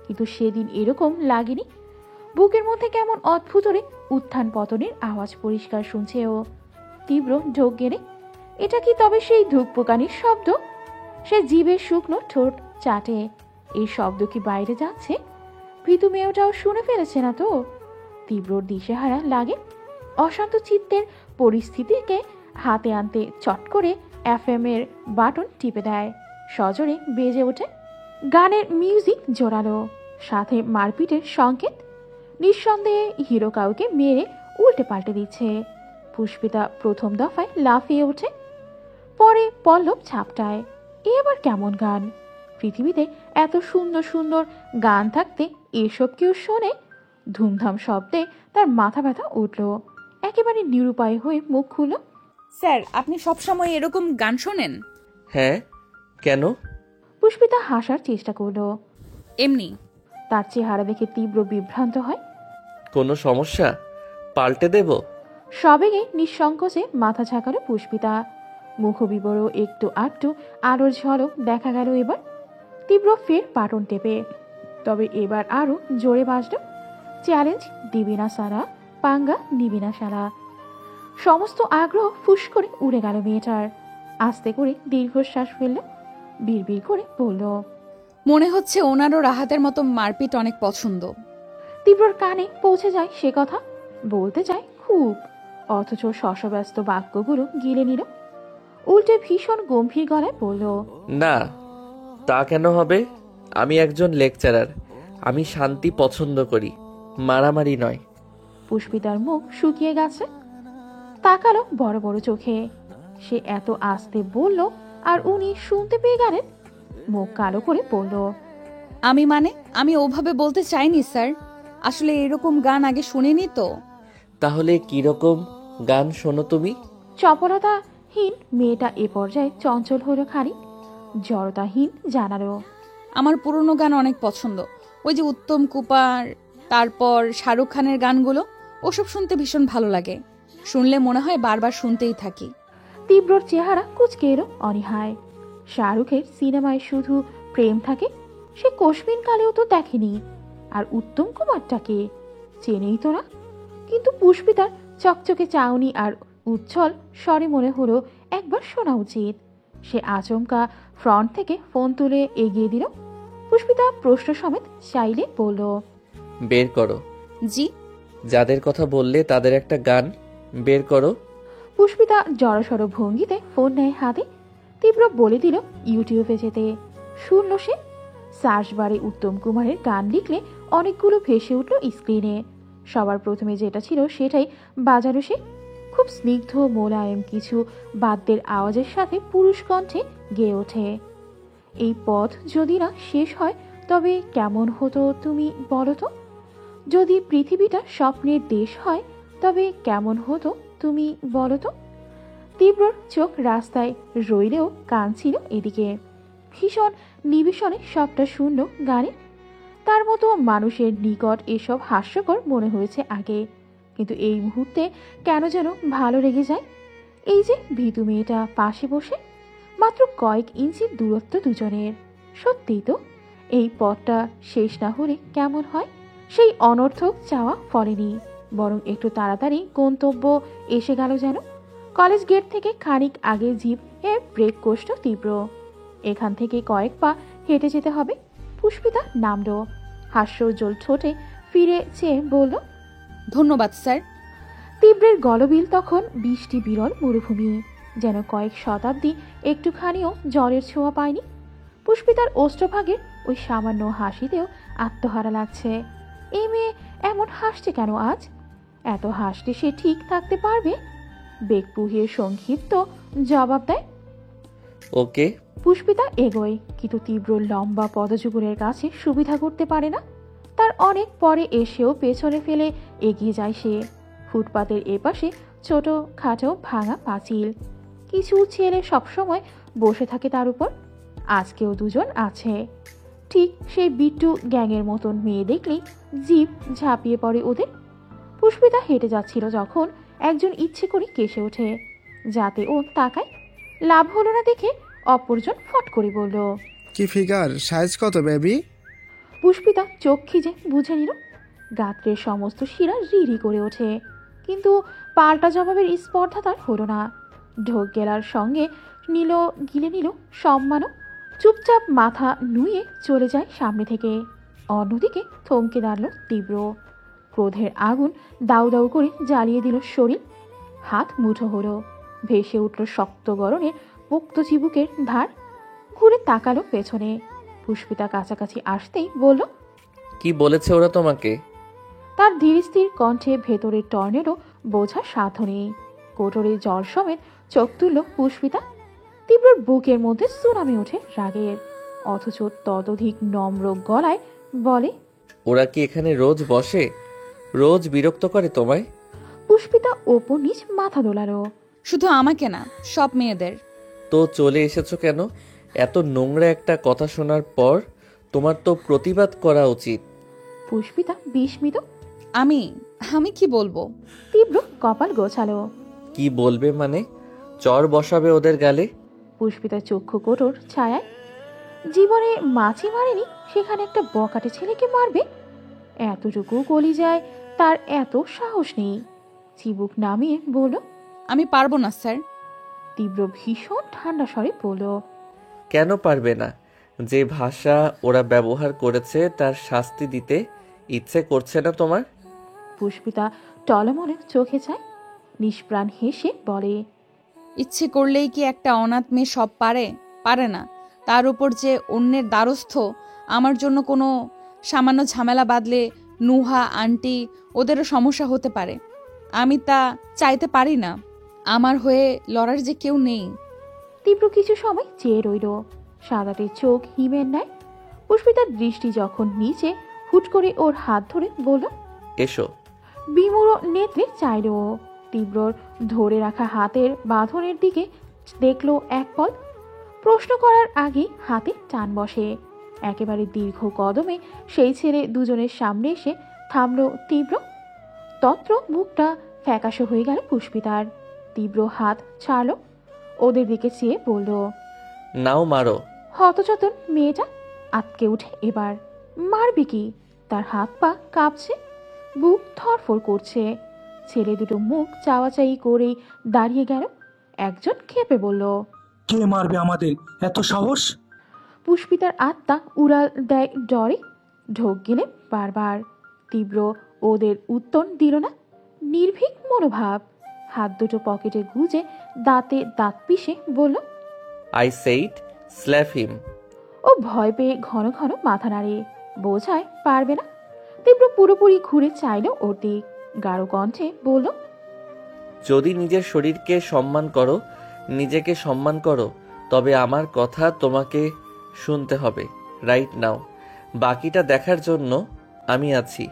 কিন্তু সেদিন এরকম লাগেনি। বুকের মধ্যে কেমন অদ্ভুতরে উত্থান পতনের আওয়াজ পরিষ্কার শুনছে ও। তীব্র ঢোক গেড়ে, এটা কি তবে সেই ধূপপোকানির শব্দ? সে জিভের শুকনো ঠোঁট চাটে। এই শব্দ কি বাইরে যাচ্ছে? ভীতু মেয়েটাও শুনে ফেলেছে না তো? তীব্রর দিশেহারা লাগে। অশান্ত চিত্তের পরিস্থিতিকে হাতে আনতে চট করে FM এর বাটন টিপে দেয়। সজোরে বেজে ওঠে গানের মিউজিক জোরালো, সাথে মারপিটের সংকেত। নিঃসন্দেহে হিরো কাউকে মেরে উল্টে পাল্টে দিচ্ছে। পুষ্পিতা প্রথম দফায় লাফিয়ে ওঠে, পরে পল্লব ঝাপটায়। এবার কেমন গান! পৃথিবীতে এত সুন্দর সুন্দর গান থাকতে এসব কেউ শোনে? ধুমধাম শব্দে তার মাথা ব্যথা উঠল। একেবারে নিরুপায় হয়ে মুখ খুলল, স্যার, আপনি সবসময় এরকম গান শোনেন? হ্যাঁ, কেন? পুষ্পিতা হাসার চেষ্টা করলো। এমনি। তার চেহারা দেখে তীব্র বিভ্রান্ত হয়। কোনো সমস্যা? পাল্টে দেব? সবেগে নিঃসংকোচে মাথা ঝাঁকালো পুষ্পিতা। মুখবিবরও একটু আধটু আলোর ঝলক দেখা গেল এবার। তীব্র ফের বাটন টেপে, তবে এবার আরো জোরে বাজল, চ্যালেঞ্জ দিবি না সারা, পাঙ্গা নিবি না সারা। সমস্ত আগ্রহ ফুস করে উড়ে গেল মেয়েটার। আস্তে করে দীর্ঘশ্বাস ফেলল, বিড়বিড় করে বলল, মনে হচ্ছে ওনারও রাহাতের মতো মারপিট অনেক পছন্দ। তীব্রর কানে পৌঁছে যায় সে কথা, বলতে চায় খুব, অথচ শশব্যস্ত বাক্যগুলো গিলে নিল। উল্টে ভীষণ গম্ভীর গলায় বলল, না, তা কেন হবে? আমি একজন লেকচারার, আমি শান্তি পছন্দ করি, মারামারি নয়। পুষ্পিতার মুখ শুকিয়ে গেছে, তাকালো বড় বড় চোখে। সে এত আস্তে বলল আর উনি শুনতে পেয়ে গেলেন। মুখ কালো করে বলল, আমি ওভাবে বলতে চাইনি স্যার, আসলে এরকম গান আগে শুনিনি তো। তাহলে কিরকম গান শোনো তুমি? চপলতাহীন মেয়েটা এ পর্যায়ে চঞ্চল হলো খালি। জড়তাহীন জানালো, আমার পুরনো গান অনেক পছন্দ। ওই যে উত্তম কুমার, তারপর শাহরুখ খানের গানগুলো, ওসব শুনতে ভীষণ ভালো লাগে। শুনলে মনে হয় বারবার শুনতেই থাকি। তীব্রর চেহারা কুচকে এলো অনীহায়। শাহরুখের সিনেমায় শুধু প্রেম থাকে, সে কশ্মীর কালেও তো দেখেনি। আর উত্তম কুমারটাকে চেনেই তো না। কিন্তু পুষ্পিতার চকচকে চাউনি আর উচ্ছল স্বরে মনে হলো একবার শোনা উচিত। সে আচমকা ফ্রন্ট থেকে ফোন তুলে এগিয়ে দিল। পুষ্পিতা প্রশ্ন সমেত চাইলে বলল, বের করো। জি? যাদের কথা বললে তাদের একটা গান বের করো। পুষ্পিতা জড়সড় ভঙ্গিতে ফোন নেয় হাতে। তীব্র বলে দিল ইউটিউবে যেতে। শুনল সে। সার্চ বারে উত্তম কুমারের গান লিখলে অনেকগুলো ভেসে উঠল স্ক্রিনে। সবার প্রথমে যেটা ছিল সেটাই বাজালো সে। খুব স্নিগ্ধ মোলায়েম কিছু বাদ্যের আওয়াজের সাথে পুরুষ কণ্ঠে গেয়ে ওঠে, এই পথ যদি না শেষ হয় তবে কেমন হতো তুমি বলো তো? যদি পৃথিবীটা স্বপ্নের দেশ হয় তবে কেমন হতো তুমি বলো তো? তীব্রর চোখ রাস্তায় রইলেও কান ছিল এদিকে। ভীষণ নিবেশনে সবটা শুনল গানে। তার মতো মানুষের নিকট এসব হাস্যকর মনে হয়েছে আগে, কিন্তু এই মুহূর্তে কেন যেন ভালো লেগে যায়। এই যে ভীতু মেয়েটা পাশে বসে, মাত্র কয়েক ইঞ্চি দূরত্ব দুজনের। সত্যিই তো এই পথটা শেষ না হলে কেমন হয়? সেই অনর্থক চাওয়া ফলেনি, বরং একটু তাড়াতাড়ি গন্তব্য এসে গেল যেন। কলেজ গেট থেকে খানিক আগে জিপ এর ব্রেক কষল তীব্র। এখান থেকে কয়েক পা হেঁটে যেতে হবে। পুষ্পিতা নামল, হাস্যোজ্জ্বল ঠোঁটে ফিরে চেয়ে বলল, ধন্যবাদ স্যার। তীব্রের গলবিল তখন বৃষ্টি বিরল মরুভূমি, যেন কয়েক শতাব্দী একটুখানিও জলের ছোঁয়া পায়নি। পুষ্পিতার ওষ্ঠভাগের ওই সামান্য হাসিতেও আত্মহারা লাগছে। এই মেয়ে এমন হাসছে কেন আজ? এত হাসলে সে ঠিক থাকতে পারবে? বেগ পুহিয়ে সংক্ষিপ্ত জবাব দেয়। ওকে। পুষ্পিতা এগোয়, কিন্তু তীব্র লম্বা পদযুগলের কাছে সুবিধা করতে পারে না। তার অনেক পরে এসেও পেছনে ফেলে এগিয়ে যায় সে। ফুটপাতের এপাশে ছোট খাটো ভাঙা পাঁচিল। কিছু ছেলে সবসময় বসে থাকে তার উপর। আজকেও দুজন আছে। ঠিক সেই বিট্টু গ্যাংয়ের মতন মেয়ে দেখলেই জিভ ঝাঁপিয়ে পড়ে ওদের। পুষ্পিতা হেঁটে যাচ্ছিল যখন একজন ইচ্ছে করে কেসে ওঠে, যাতে ও তাকায়। লাভ হলো না দেখে অপরজন ফট করে বলল, কি ফিগার, সাইজ কত বেবি? পুষ্পিতা চোখ খিজে বুঝে নিল। গাত্রের সমস্ত শিরা রিরি করে ওঠে, কিন্তু পাল্টা জবাবের স্পর্ধা তার হলো না। ঢোক গেলার সঙ্গে গিলে নিল সম্মানও। চুপচাপ মাথা নুয়ে চলে যায় সামনে থেকে। অন্যদিকে থমকে দাঁড়ালো তীব্র। ক্রোধের আগুন দাউ দাউ করে জ্বালিয়ে দিল শরীর। হাত মুঠো হলো, ভেসে উঠল শক্ত গরনের পোক্ত চিবুকের ধার। ঘুরে তাকালো পেছনে। পুষ্পিতা কাছাকাছি আসতেই বলল, কি বলেছে ওরা তোমাকে? তার ধীরস্থির কণ্ঠে ভেতরের টর্নেডো বোঝার সাধ্য নেই। কোটরে জল সমেত চোখ তুলল পুষ্পিতা। তীব্রর বুকের মধ্যে সুনামি ওঠে রাগের, অথচ ততোধিক নম্র গলায় বলে, ওরা কি এখানে রোজ বসে? রোজ বিরক্ত করে তোমায়? পুষ্পিতা ওপর নিচ মাথা দোলালো। শুধু আমাকে না, সব মেয়েদের। তো চলে এসেছো কেন? এত নোংরা একটা কথা শোনার পর তোমার তো প্রতিবাদ করা উচিত। পুষ্পিতা বিস্মিত। আমি কি বলবো? তীব্র কপাল গোছালো। কি বলবে মানে? চর বসাবে ওদের গালে? পুষ্পিতা চক্ষু কোটর ছায়ায়। জীবনে মাছি মারেনি, সেখানে একটা বকাটে ছেলেকে মারবে? এতটুকু গলি যায় তার এত সাহস নেই। চিবুক নামিয়ে বলল, আমি পারবো না স্যার। তীব্র ভীষণ ঠান্ডা স্বরে বলল, কেন পারবে না? যে ভাষা ওরা ব্যবহার করেছে তার শাস্তি দিতে ইচ্ছে করছে না তোমার? পুষ্পিতা টলমলে চোখে চায়, নিষ্প্রাণ হেসে বলে, ইচ্ছে করলেই কি একটা অনাথ মেয়ে সব পারে? পারে না। তার উপর যে অন্যের দ্বারস্থ, আমার জন্য কোনো সামান্য ঝামেলা বাঁধলে নুহা আন্টি ওদেরও সমস্যা হতে পারে। আমি তা চাইতে পারি না। আমার হয়ে লড়ার যে কেউ নেই। তীব্র কিছু সময় চেয়ে রইল, সাদাটে চোখ হিমের ন্যায়। পুষ্পিতার দৃষ্টি যখন নিচে, হুট করে ওর হাত ধরে বলল, এসো। বিমূঢ় নেত্রে চাইল ও। তীব্রর ধরে রাখা হাতের বাঁধনের দিকে দেখলো এক পল। প্রশ্ন করার আগে হাতে টান বসে। একেবারে দীর্ঘ কদমে সেই ছেড়ে দুজনের সামনে এসে থামলো তীব্র। তত্র মুখটা ফ্যাকাশে হয়ে গেল পুষ্পিতার। তীব্র হাত ছাড়ল, ওদের দিকে চেয়ে বলল, নাও মারো। হতচেতন মেয়েটা আটকে উঠে এবার। মারবি কি? তার হাত পা কাঁপছে, বুক ধরফর করছে। ছেলে দুটো মুখ চাওয়াচাই করেই দাঁড়িয়ে গেল। একজন খেপে বলল, কে মারবে আমাদের? এত সাহস? পুষ্পিতার আত্মা উড়াল দেয় ডরে। ঢোক গেলে বারবার। তীব্র ওদের উত্তর দিল না। নির্ভীক মনোভাব। হাত দুটো পকেটে গুজে দাঁতে দাঁত পিষে বলল, আই সেইড স্ল্যাপ হিম। ও ভয় পেয়ে ঘন ঘন মাথা নাড়ে, বোঝায় পারবে না। তীব্র পুরোপুরি ঘুরে চাইল ওর দিক, গাঢ় কণ্ঠে বলল, যদি নিজের শরীরকে সম্মান করো, নিজেকে সম্মান করো, তবে আমার কথা তোমাকে শুনতে হবে রাইট নাও। বাকিটা দেখার জন্য আমি আছি।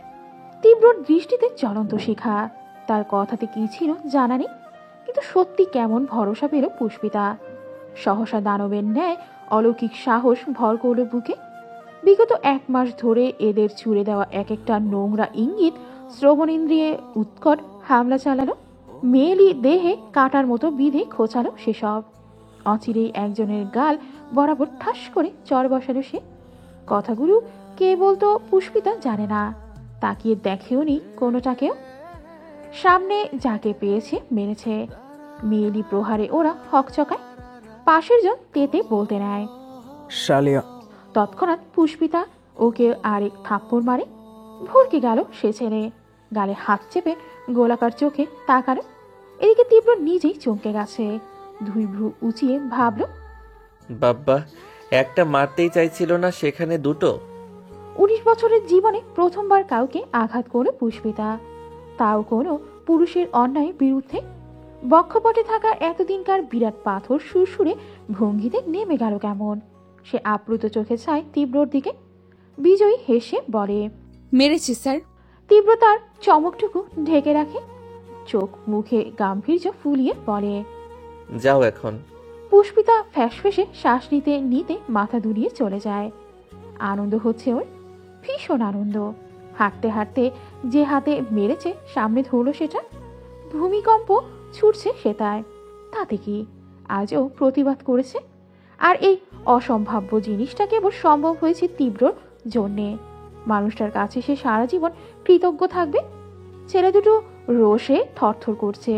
তীব্রর দৃষ্টিতে জ্বলন্ত শিখা। তার কথাতে কি ছিল জানা নেই, কিন্তু সত্যি কেমন ভরসা পেল পুষ্পিতা। সহসা দানবের ন্যায় অলৌকিক সাহস ভর করল বুকে। বিগত 1 মাস ধরে এদের ছুড়ে দেওয়া এক একটা নোংরা ইঙ্গিত শ্রবণেন্দ্রিয়ে উৎকট হামলা চালালো। মেয়েলি দেহে কাটার মতো বিধে খোঁচালো সেসব। অচিরেই একজনের গাল বরাবর ঠাস করে চর বসালো সে। কথাগুলো কে বলতো পুষ্পিতা জানে না, তাকিয়ে দেখেও নি কোনোটাকেও। সামনে যাকে পেয়েছে মেরেছে। মেয়েলি প্রহারে ওরা হকচকায়। পাশের জন তেতে বলতে নেয়, শালিয়া। তৎক্ষণাৎ পুষ্পিতা ওকে আরেক থাপ্পড় মারে। ভরকে গেল সে ছেলে। গালে হাত চেপে গোলাকার চোখে তাকালো। এদিকে তীব্র নিজেই চমকে গেছে। ধুই ভ্রু উঁচিয়ে ভাবল, বাব্বা, একটা মারতেই চাইছিল না, সেখানে দুটো। 19 বছরের জীবনে প্রথমবার কাউকে আঘাত করল পুষ্পিতা, তাও কোনো পুরুষের অন্যায়ের বিরুদ্ধে। বক্ষপটে থাকা এতদিনকার বিরাট পাথর সুরসুরে ভঙ্গিতে নেমে গেল কেমন। সে আপ্লুত চোখে চায় তীব্রর দিকে। বিজয়ী হেসে বলে, মেরেছি স্যার। তীব্র তার চমকটুকু ঢেকে রাখে, চোখ মুখে গাম্ভীর্য ফুলিয়ে বলে, যাও এখন। পুষ্পিতা ফ্যাসফেসে শ্বাস নিতে নিতে মাথা দুলিয়ে চলে যায়। আনন্দ হচ্ছে ওর, ভীষণ আনন্দ। হাঁটতে হাঁটতে যে হাতে মেরেছে সামনে ধরল সেটা, ভূমিকম্প ছুটছে সেটায়। তাতে কি, আজও প্রতিবাদ করেছে। আর এই অসম্ভাব্য জিনিসটা কেবল সম্ভব হয়েছে তীব্রর জন্যে। মানুষটার কাছে সে সারা জীবন কৃতজ্ঞ থাকবে। ছেলে দুটো রোষে থরথর করছে।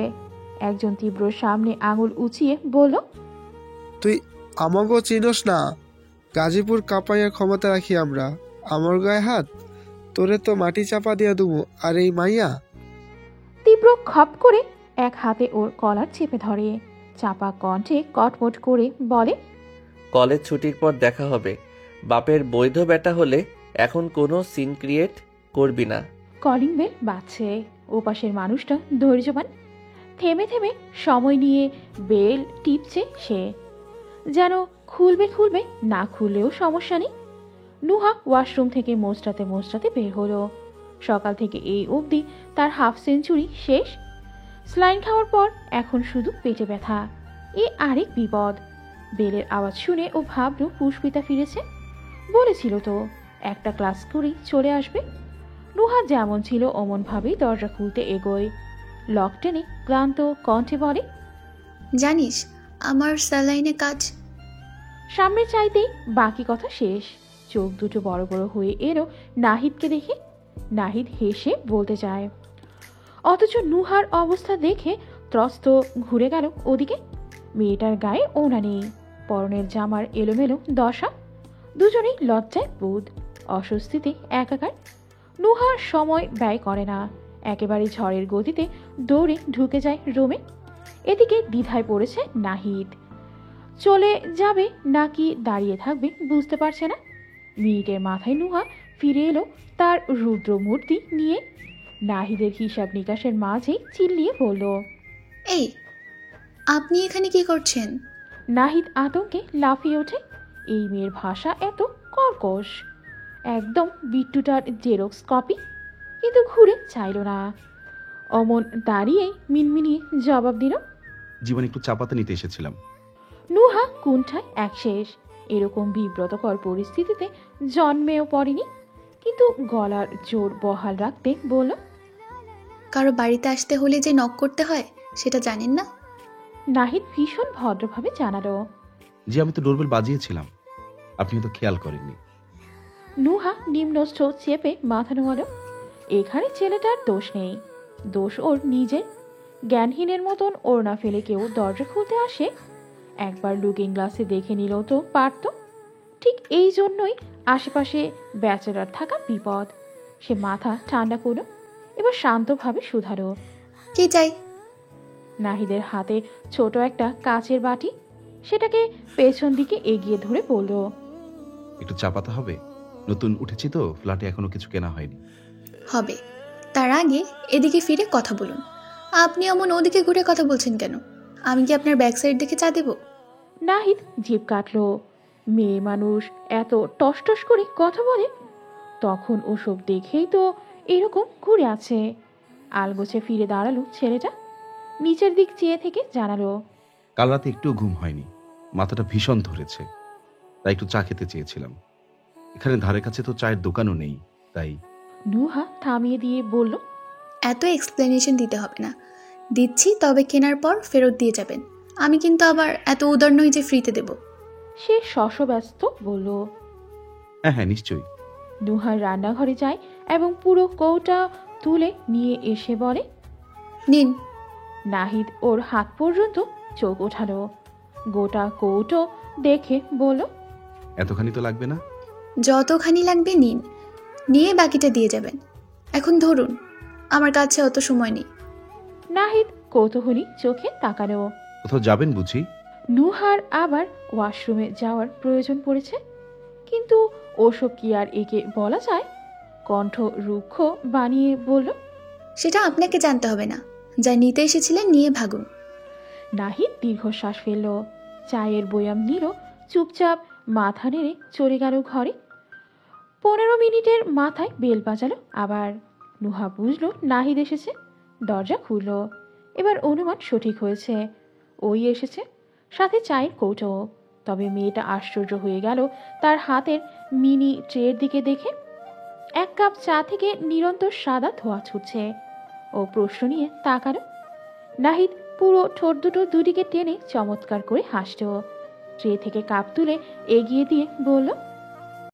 একজন তীব্রর সামনে আঙুল উঁচিয়ে বলল, তুই আমাকেও চিনস না? গাজীপুর কাঁপাইয়ার ক্ষমতা রাখি আমরা। আমার গায়ে হাত, তোরে তো মাটি চাপা দিয়া দেবো। আর এই মাইয়া। তীব্র খপ করে এক হাতে ওর কলার চেপে ধরে, চাপা কণ্ঠে কটমট করে বলে, কলেজ ছুটির পর দেখা হবে। বাপের বৈধ বেটা হলে এখন কোনো সিন ক্রিয়েট করবি না। কলিং বেল বাজছে। ওপাশের মানুষটা ধৈর্যবান, থেমে থেমে সময় নিয়ে বেল টিপছে সে, যেন খুলবে খুলবে, না খুললেও সমস্যা নেই। নুহা ওয়াশরুম থেকে মোচড়াতে মোচড়াতে বের হলো। সকাল থেকে এই অবধি তার হাফ সেঞ্চুরি শেষ। স্লাইন খাওয়ার পর এখন শুধু পেটে ব্যথা। এ আরেক বিপদ। বেলের আওয়াজ শুনে ও ভাবল পুষ্পিতা ফিরেছে। বলেছিল তো একটা ক্লাস করেই চলে আসবে। নুহা যেমন ছিল অমন ভাবেই দরজা খুলতে এগোয়। লক টেনে ক্লান্ত কণ্ঠে বলে, জানিস আমার স্যালাইনে কাজ। সামনে চাইতেই বাকি কথা শেষ। চোখ দুটো বড় বড় হয়ে এলো নাহিদকে দেখে। নাহিদ হেসে বলতে চায়, অথচ নুহার অবস্থা দেখে ত্রস্ত ঘুরে গেল ওদিকে। মেয়েটার গায়ে ওড়না নেই, পরনের জামার এলোমেলো দশা। দুজনেই লজ্জায় বোধ, অস্বস্তিতে একাকার। নুহার সময় ব্যয় করে না, একেবারে ঝড়ের গতিতে দৌড়ে ঢুকে যায় রুমে। এদিকে দ্বিধায় পড়েছে নাহিদ, চলে যাবে নাকি দাঁড়িয়ে থাকবে বুঝতে পারছে না। মিনিটের মাথায় নুহা ফিরে এলো তার রুদ্র মূর্তি নিয়ে। নাহিদের হিসাব নিকাশের মাঝেই চিল্লিয়ে বলল, এই আপনি এখানে কি করছেন? নাহিদ আতঙ্কে লাফিয়ে ওঠে। এই মেয়ের ভাষা এত কর্কশ, একদম বিট্টুটার জেরক্স কপি। কিন্তু ঘুরে চাইল না, অমন দাঁড়িয়েই মিনমিনিয়ে জবাব দিল, জীবনে একটু চাপাতে নিতে এসেছিলাম। নুহা কুণ্ঠায় এক শেষ। এরকম বিব্রতকর পরিস্থিতিতে জন্মেও পড়েনি, কিন্তু গলার জোর বহাল রাখতে বলল, কারো বাড়িতে আসতে হলে যে নক করতে হয় সেটা জানেন না? নাহিদ ভীষণ ভদ্রভাবে জানালো, জি আমি তো ডোরবেল বাজিয়েছিলাম, আপনি তো খেয়াল করেননি। নুহা নিম্নস্থ চেপে মাথা নোয়ালো। এখানে ছেলেটার দোষ নেই, দোষ ওর নিজের। জ্ঞানহীনের মতন ওড়না ফেলে কেউ দরজা খুলতে আসে? একবার লুকিং গ্লাসে দেখে নিলেও তো পারত। ঠিক এই জন্যই আশেপাশে ব্যাচেলার থাকা বিপদ। সে মাথা ঠান্ডা করল, এবার শান্তভাবে শুধালো, কি চাই? নাহিদের হাতে ছোট একটা কাচের বাটি, সেটাকে পেছন দিকে এগিয়ে ধরে বলল, একটু চাপাতে হবে, নতুন উঠেছি তো ফ্ল্যাটে এখনো কিছু কেনা হয়নি। হবে, তার আগে এদিকে ফিরে কথা বলুন। আপনি এমন ওদিকে ঘুরে কথা বলছেন কেন? আমি কি আপনার ব্যাক সাইড দেখে চা দেব? নাহিদ জিভ কাটলো। মেয়ে মানুষ এত টসটস করে কথা বলে, তখন ওসব দেখেই তো এরকম ঘুরে আছে। আলগোছে ফিরে দাঁড়ালো ছেলেটা, নিচের দিক চেয়ে থেকে জানালো, কাল রাতে একটু ঘুম হয়নি, মাথাটা ভীষণ ধরেছে, তাই একটু চা খেতে চেয়েছিলাম। এখানে ধারে কাছে তো চায়ের দোকানও নেই, তাই। নুহা থামিয়ে দিয়ে বলল, এত এক্সপ্লেনেশন দিতে হবে না, দিচ্ছি তবে কেনার পর ফেরত দিয়ে যাবেন। আমি কিন্তু আবার এত উদার নই যে ফ্রিতে দেব। সে শশব্যস্ত বলল, হ্যাঁ হ্যাঁ নিশ্চয়ই। নুহার রান্নাঘরে যায় এবং পুরো কৌটা তুলে নিয়ে এসে বলে, নিন। নাহিদ ওর হাত পর্যন্ত চোখ ওঠালো। গোটা কৌটো দেখে বলল, এতখানি তো লাগবে না। যতখানি লাগবে নিন, নিয়ে বাকিটা দিয়ে যাবেন। এখন ধরুন, আমার কাছে অত সময় নেই। নাহিদ কৌতূহলী চোখে তাকালো। কোথাও যাবেন বুঝি? নুহার আবার ওয়াশরুমে যাওয়ার প্রয়োজন পড়েছে, কিন্তু ওসব কি আর একে বলা যায়? কণ্ঠ রুক্ষ বানিয়ে বলল, সেটা আপনাকে জানতে হবে না, যা নিতে এসেছিলেন নিয়ে ভাগুন। নাহিদ দীর্ঘশ্বাস ফেলল, চায়ের বয়াম নিল, চুপচাপ মাথা নেড়ে চলে গেল ঘরে। 15 মিনিটের মাথায় বেল বাজালো আবার। নুহা বুঝলো নাহিদ এসেছে, দরজা খুলল। এবার অনুমান সঠিক হয়েছে, ওই এসেছে, সাথে চায়ের কৌটো। তবে মেয়েটা আশ্চর্য হয়ে গেল তার হাতের মিনি ট্রের দিকে দেখে। 1 কাপ চা থেকে নিরন্তর সাদা ধোঁয়া ছুটছে। ও প্রশ্ন নিয়ে তাকালো। নাহিদ পুরো ঠোঁট দুটো দুদিকে টেনে চমৎকার করে হাসল। ট্রে থেকে কাপ তুলে এগিয়ে দিয়ে বলল,